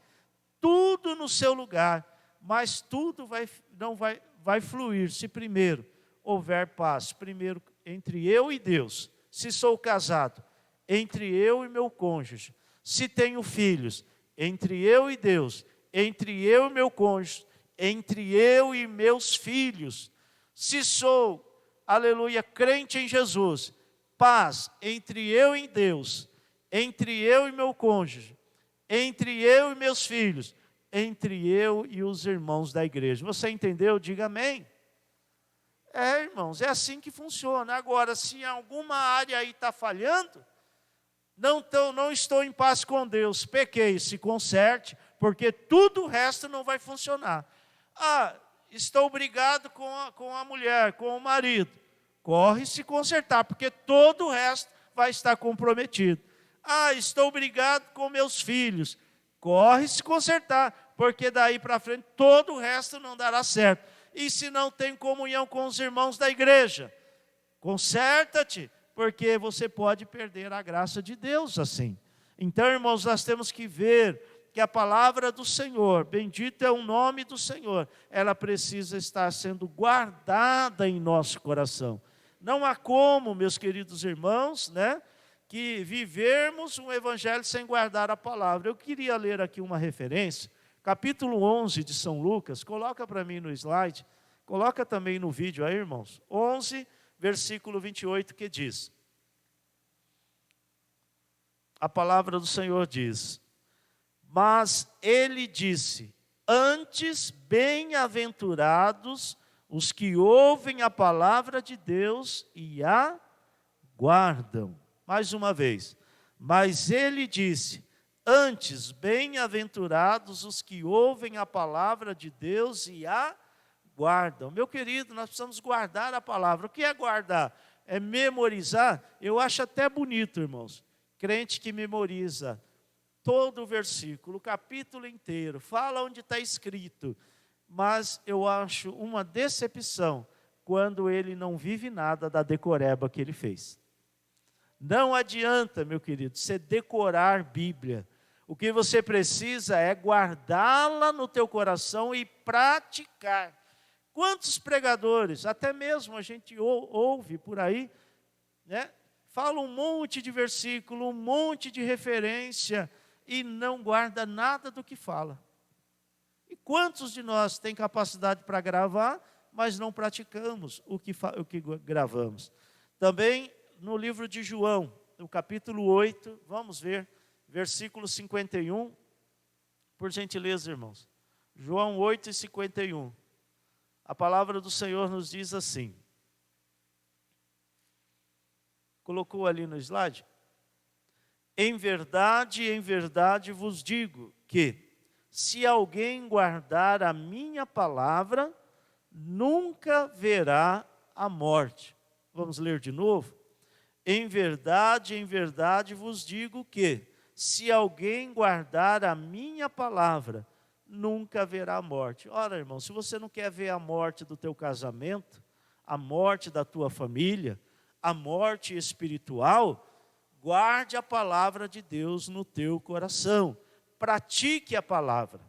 tudo no seu lugar. Mas tudo não vai fluir se primeiro houver paz. Primeiro entre eu e Deus. Se sou casado, entre eu e meu cônjuge. Se tenho filhos, entre eu e Deus. Entre eu e meu cônjuge. Entre eu e meus filhos. Se sou, aleluia, crente em Jesus, paz entre eu e Deus, entre eu e meu cônjuge, entre eu e meus filhos, entre eu e os irmãos da igreja. Você entendeu? Diga amém. Irmãos, é assim que funciona. Agora, se alguma área aí está falhando, não estou em paz com Deus, pequei, se conserte, porque tudo o resto não vai funcionar. estou brigado com a mulher, com o marido. Corre se consertar, porque todo o resto vai estar comprometido. Ah, estou brigado com meus filhos. Corre se consertar, porque daí para frente todo o resto não dará certo. E se não tem comunhão com os irmãos da igreja, conserta-te, porque você pode perder a graça de Deus assim. Então, irmãos, nós temos que ver que a palavra do Senhor, bendito é o nome do Senhor, ela precisa estar sendo guardada em nosso coração. Não há como, meus queridos irmãos, que vivermos um evangelho sem guardar a palavra. Eu queria ler aqui uma referência, capítulo 11 de São Lucas, coloca para mim no slide, coloca também no vídeo aí, irmãos, 11, versículo 28, que diz, a palavra do Senhor diz, mas ele disse, antes bem-aventurados os que ouvem a palavra de Deus e a guardam. Mais uma vez, mas ele disse, antes bem-aventurados os que ouvem a palavra de Deus e a guardam. Meu querido, nós precisamos guardar a palavra. O que é guardar? É memorizar? Eu acho até bonito, irmãos. Crente que memoriza todo o versículo, o capítulo inteiro, fala onde está escrito, mas eu acho uma decepção quando ele não vive nada da decoreba que ele fez. Não adianta, meu querido, você decorar Bíblia. O que você precisa é guardá-la no teu coração e praticar. Quantos pregadores, até mesmo a gente ouve por aí, fala um monte de versículo, um monte de referência, e não guarda nada do que fala. E quantos de nós têm capacidade para gravar, mas não praticamos o que gravamos? Também no livro de João, no capítulo 8, vamos ver, versículo 51, por gentileza, irmãos. João 8 e 51. A palavra do Senhor nos diz assim. Colocou ali no slide? Em verdade vos digo que, se alguém guardar a minha palavra, nunca verá a morte. Vamos ler de novo? Em verdade vos digo que, se alguém guardar a minha palavra, nunca verá a morte. Ora, irmão, se você não quer ver a morte do teu casamento, a morte da tua família, a morte espiritual, guarde a palavra de Deus no teu coração. Pratique a palavra.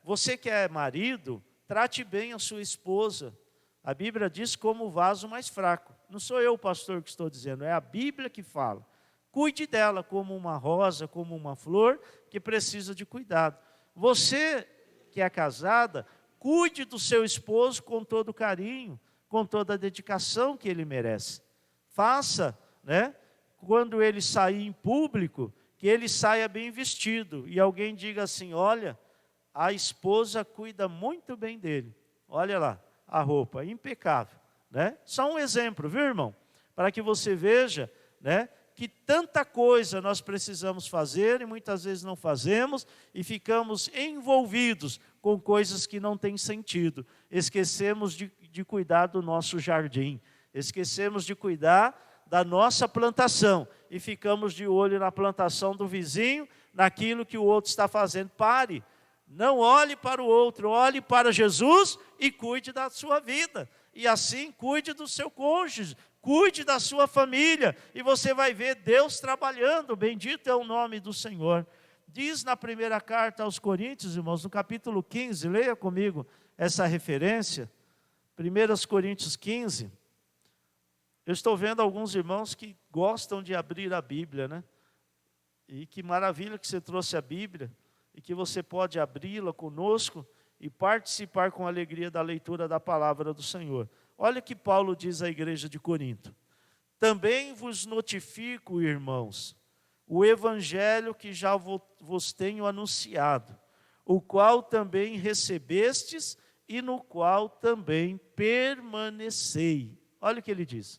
Você que é marido, trate bem a sua esposa. A Bíblia diz como o vaso mais fraco. Não sou eu, pastor, que estou dizendo, é a Bíblia que fala. Cuide dela como uma rosa, como uma flor, que precisa de cuidado. Você que é casada, cuide do seu esposo com todo carinho, com toda a dedicação que ele merece. Faça, quando ele sair em público, que ele saia bem vestido. E alguém diga assim, olha, a esposa cuida muito bem dele. Olha lá, a roupa, impecável. Só um exemplo, viu, irmão? Para que você veja, que tanta coisa nós precisamos fazer e muitas vezes não fazemos e ficamos envolvidos com coisas que não têm sentido. Esquecemos de cuidar do nosso jardim, esquecemos de cuidar da nossa plantação e ficamos de olho na plantação do vizinho, naquilo que o outro está fazendo. Pare, não olhe para o outro, olhe para Jesus e cuide da sua vida. E assim cuide do seu cônjuge, cuide da sua família, e você vai ver Deus trabalhando, bendito é o nome do Senhor. Diz na primeira carta aos Coríntios, irmãos, no capítulo 15, leia comigo essa referência, 1 Coríntios 15, eu estou vendo alguns irmãos que gostam de abrir a Bíblia, E que maravilha que você trouxe a Bíblia, e que você pode abri-la conosco, e participar com alegria da leitura da palavra do Senhor. Olha o que Paulo diz à igreja de Corinto. Também vos notifico, irmãos, o evangelho que já vos tenho anunciado, o qual também recebestes e no qual também permanecei. Olha o que ele diz.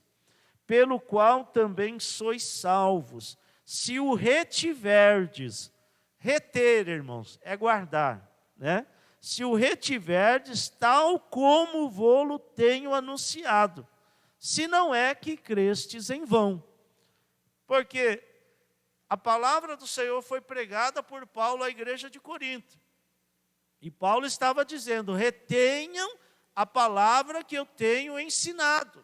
Pelo qual também sois salvos, se o retiverdes. Reter, irmãos, é guardar, se o retiverdes, tal como vô-lo tenho anunciado, se não é que crestes em vão. Porque a palavra do Senhor foi pregada por Paulo à igreja de Corinto. E Paulo estava dizendo: retenham a palavra que eu tenho ensinado.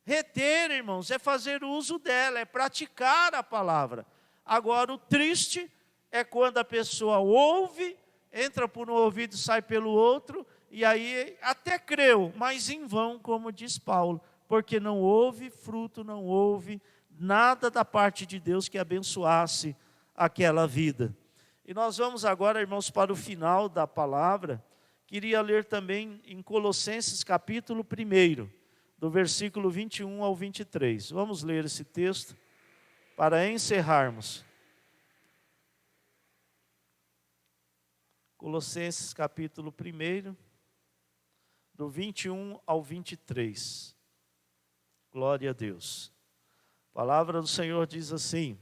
Reter, irmãos, é fazer uso dela, é praticar a palavra. Agora, o triste é quando a pessoa ouve, entra por um ouvido e sai pelo outro, e aí até creu, mas em vão, como diz Paulo, porque não houve fruto, não houve nada da parte de Deus que abençoasse aquela vida. E nós vamos agora, irmãos, para o final da palavra. Queria ler também em Colossenses capítulo 1, do versículo 21 ao 23. Vamos ler esse texto para encerrarmos. Colossenses capítulo 1, do 21 ao 23. Glória a Deus. A palavra do Senhor diz assim: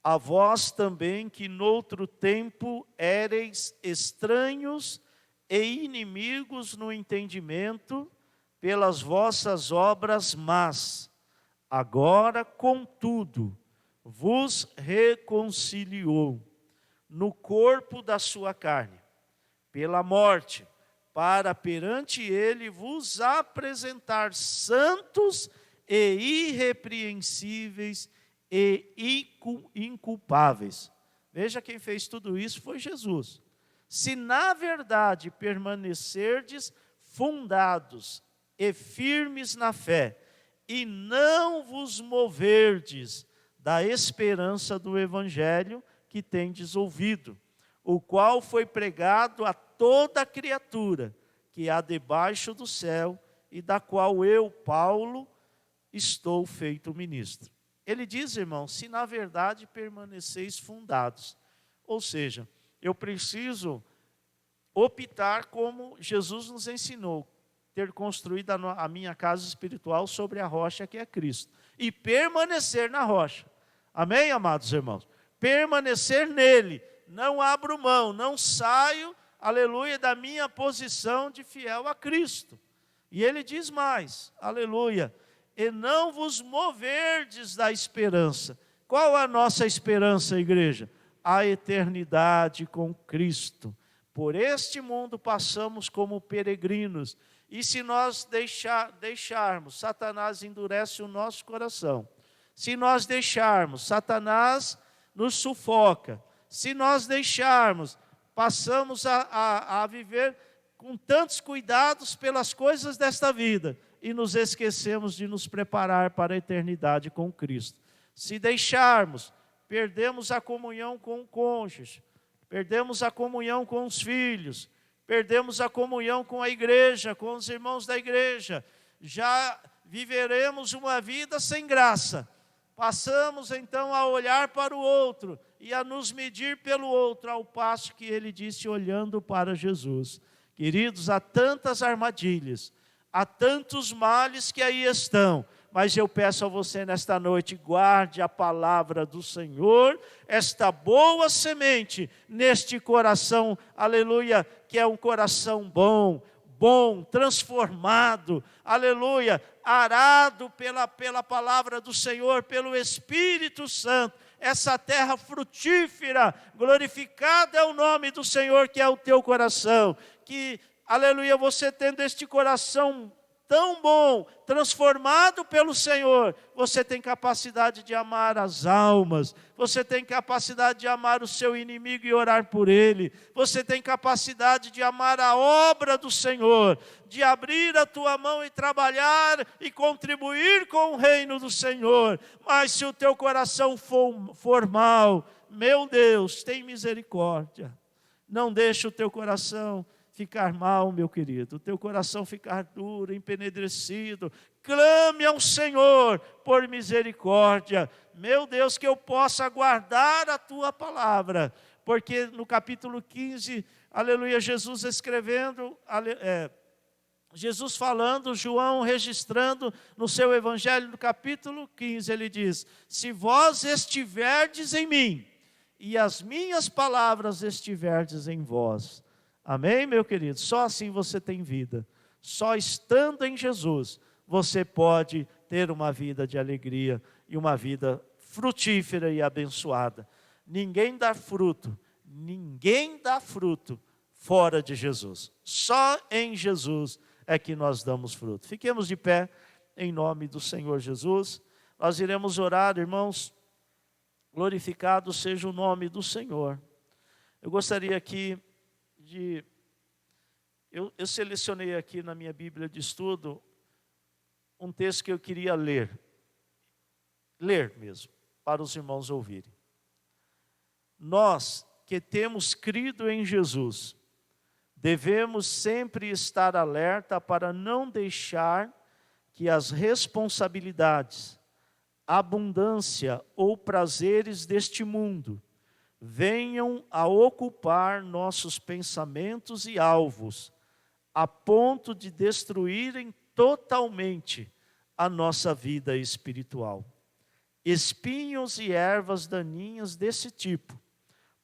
a vós também que noutro tempo éreis estranhos e inimigos no entendimento, pelas vossas obras más, agora, contudo, vos reconciliou no corpo da sua carne, pela morte, para perante ele vos apresentar santos e irrepreensíveis e inculpáveis. Veja, quem fez tudo isso foi Jesus. Se na verdade permanecerdes fundados e firmes na fé, e não vos moverdes da esperança do evangelho que tendes ouvido, o qual foi pregado a toda criatura que há debaixo do céu, e da qual eu, Paulo, estou feito ministro. Ele diz, irmão, se na verdade permaneceis fundados. Ou seja, eu preciso optar como Jesus nos ensinou, ter construído a minha casa espiritual sobre a rocha que é Cristo, e permanecer na rocha. Amém, amados irmãos? Permanecer nele, não abro mão, não saio, aleluia, da minha posição de fiel a Cristo. E ele diz mais, aleluia, e não vos moverdes da esperança. Qual a nossa esperança, igreja? A eternidade com Cristo. Por este mundo passamos como peregrinos, e se nós deixarmos, Satanás endurece o nosso coração. Se nós deixarmos, Satanás nos sufoca. Se nós deixarmos, passamos a viver com tantos cuidados pelas coisas desta vida e nos esquecemos de nos preparar para a eternidade com Cristo. Se deixarmos, perdemos a comunhão com o cônjuge, perdemos a comunhão com os filhos, perdemos a comunhão com a igreja, com os irmãos da igreja. Já viveremos uma vida sem graça. Passamos então a olhar para o outro e a nos medir pelo outro, ao passo que ele disse, olhando para Jesus. Queridos, há tantas armadilhas, há tantos males que aí estão, mas eu peço a você nesta noite, guarde a palavra do Senhor, esta boa semente neste coração, aleluia, que é um coração bom, transformado, aleluia, arado pela palavra do Senhor, pelo Espírito Santo, essa terra frutífera, glorificado é o nome do Senhor, que é o teu coração, que, aleluia, você tendo este coração tão bom, transformado pelo Senhor, você tem capacidade de amar as almas, você tem capacidade de amar o seu inimigo e orar por ele, você tem capacidade de amar a obra do Senhor, de abrir a tua mão e trabalhar e contribuir com o reino do Senhor. Mas se o teu coração for mau, meu Deus, tem misericórdia, não deixe o teu coração ficar mal, meu querido, o teu coração ficar duro, empenedrecido. Clame ao Senhor por misericórdia. Meu Deus, que eu possa guardar a tua palavra, porque no capítulo 15, aleluia, Jesus escrevendo, Jesus falando, João registrando no seu evangelho, no capítulo 15, ele diz: se vós estiverdes em mim, e as minhas palavras estiverdes em vós, Amém, meu querido? Só assim você tem vida. Só estando em Jesus, você pode ter uma vida de alegria e uma vida frutífera e abençoada. Ninguém dá fruto fora de Jesus. Só em Jesus é que nós damos fruto. Fiquemos de pé em nome do Senhor Jesus. Nós iremos orar, irmãos. Glorificado seja o nome do Senhor. Eu gostaria aqui de... Eu selecionei aqui na minha Bíblia de estudo um texto que eu queria ler mesmo, para os irmãos ouvirem. Nós que temos crido em Jesus, devemos sempre estar alerta para não deixar que as responsabilidades, abundância ou prazeres deste mundo venham a ocupar nossos pensamentos e alvos, a ponto de destruírem totalmente a nossa vida espiritual. Espinhos e ervas daninhas desse tipo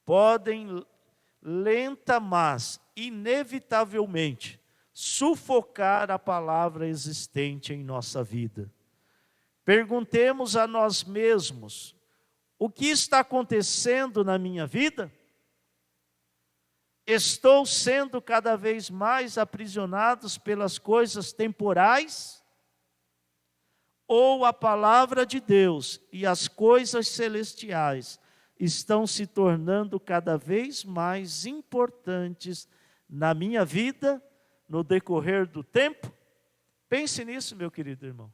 podem, lenta mas inevitavelmente, sufocar a palavra existente em nossa vida. Perguntemos a nós mesmos: o que está acontecendo na minha vida? Estou sendo cada vez mais aprisionado pelas coisas temporais? Ou a palavra de Deus e as coisas celestiais estão se tornando cada vez mais importantes na minha vida, no decorrer do tempo? Pense nisso, meu querido irmão.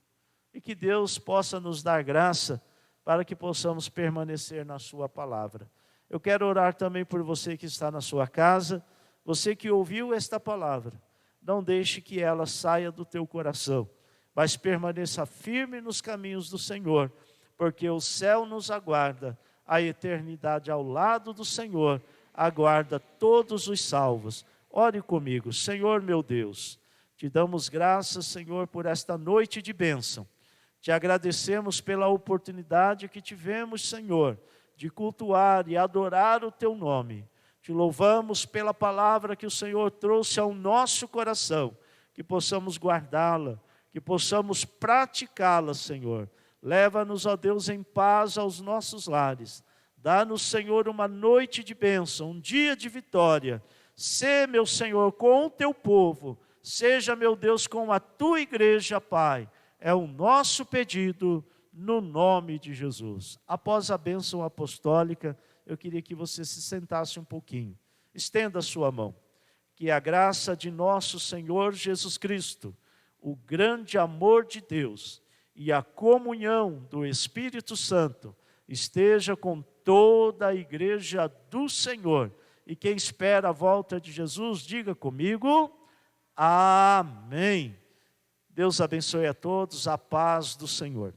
E que Deus possa nos dar graça para que possamos permanecer na sua palavra. Eu quero orar também por você que está na sua casa, você que ouviu esta palavra. Não deixe que ela saia do teu coração, mas permaneça firme nos caminhos do Senhor, porque o céu nos aguarda, a eternidade ao lado do Senhor aguarda todos os salvos. Ore comigo. Senhor meu Deus, te damos graças, Senhor, por esta noite de bênção. Te agradecemos pela oportunidade que tivemos, Senhor, de cultuar e adorar o teu nome. Te louvamos pela palavra que o Senhor trouxe ao nosso coração, que possamos guardá-la, que possamos praticá-la, Senhor. Leva-nos, ó Deus, em paz aos nossos lares. Dá-nos, Senhor, uma noite de bênção, um dia de vitória. Sê, meu Senhor, com o teu povo. Seja, meu Deus, com a tua igreja, Pai. É o nosso pedido, no nome de Jesus. Após a bênção apostólica, eu queria que você se sentasse um pouquinho. Estenda a sua mão. Que a graça de nosso Senhor Jesus Cristo, o grande amor de Deus e a comunhão do Espírito Santo esteja com toda a igreja do Senhor. E quem espera a volta de Jesus, diga comigo, amém. Deus abençoe a todos, a paz do Senhor.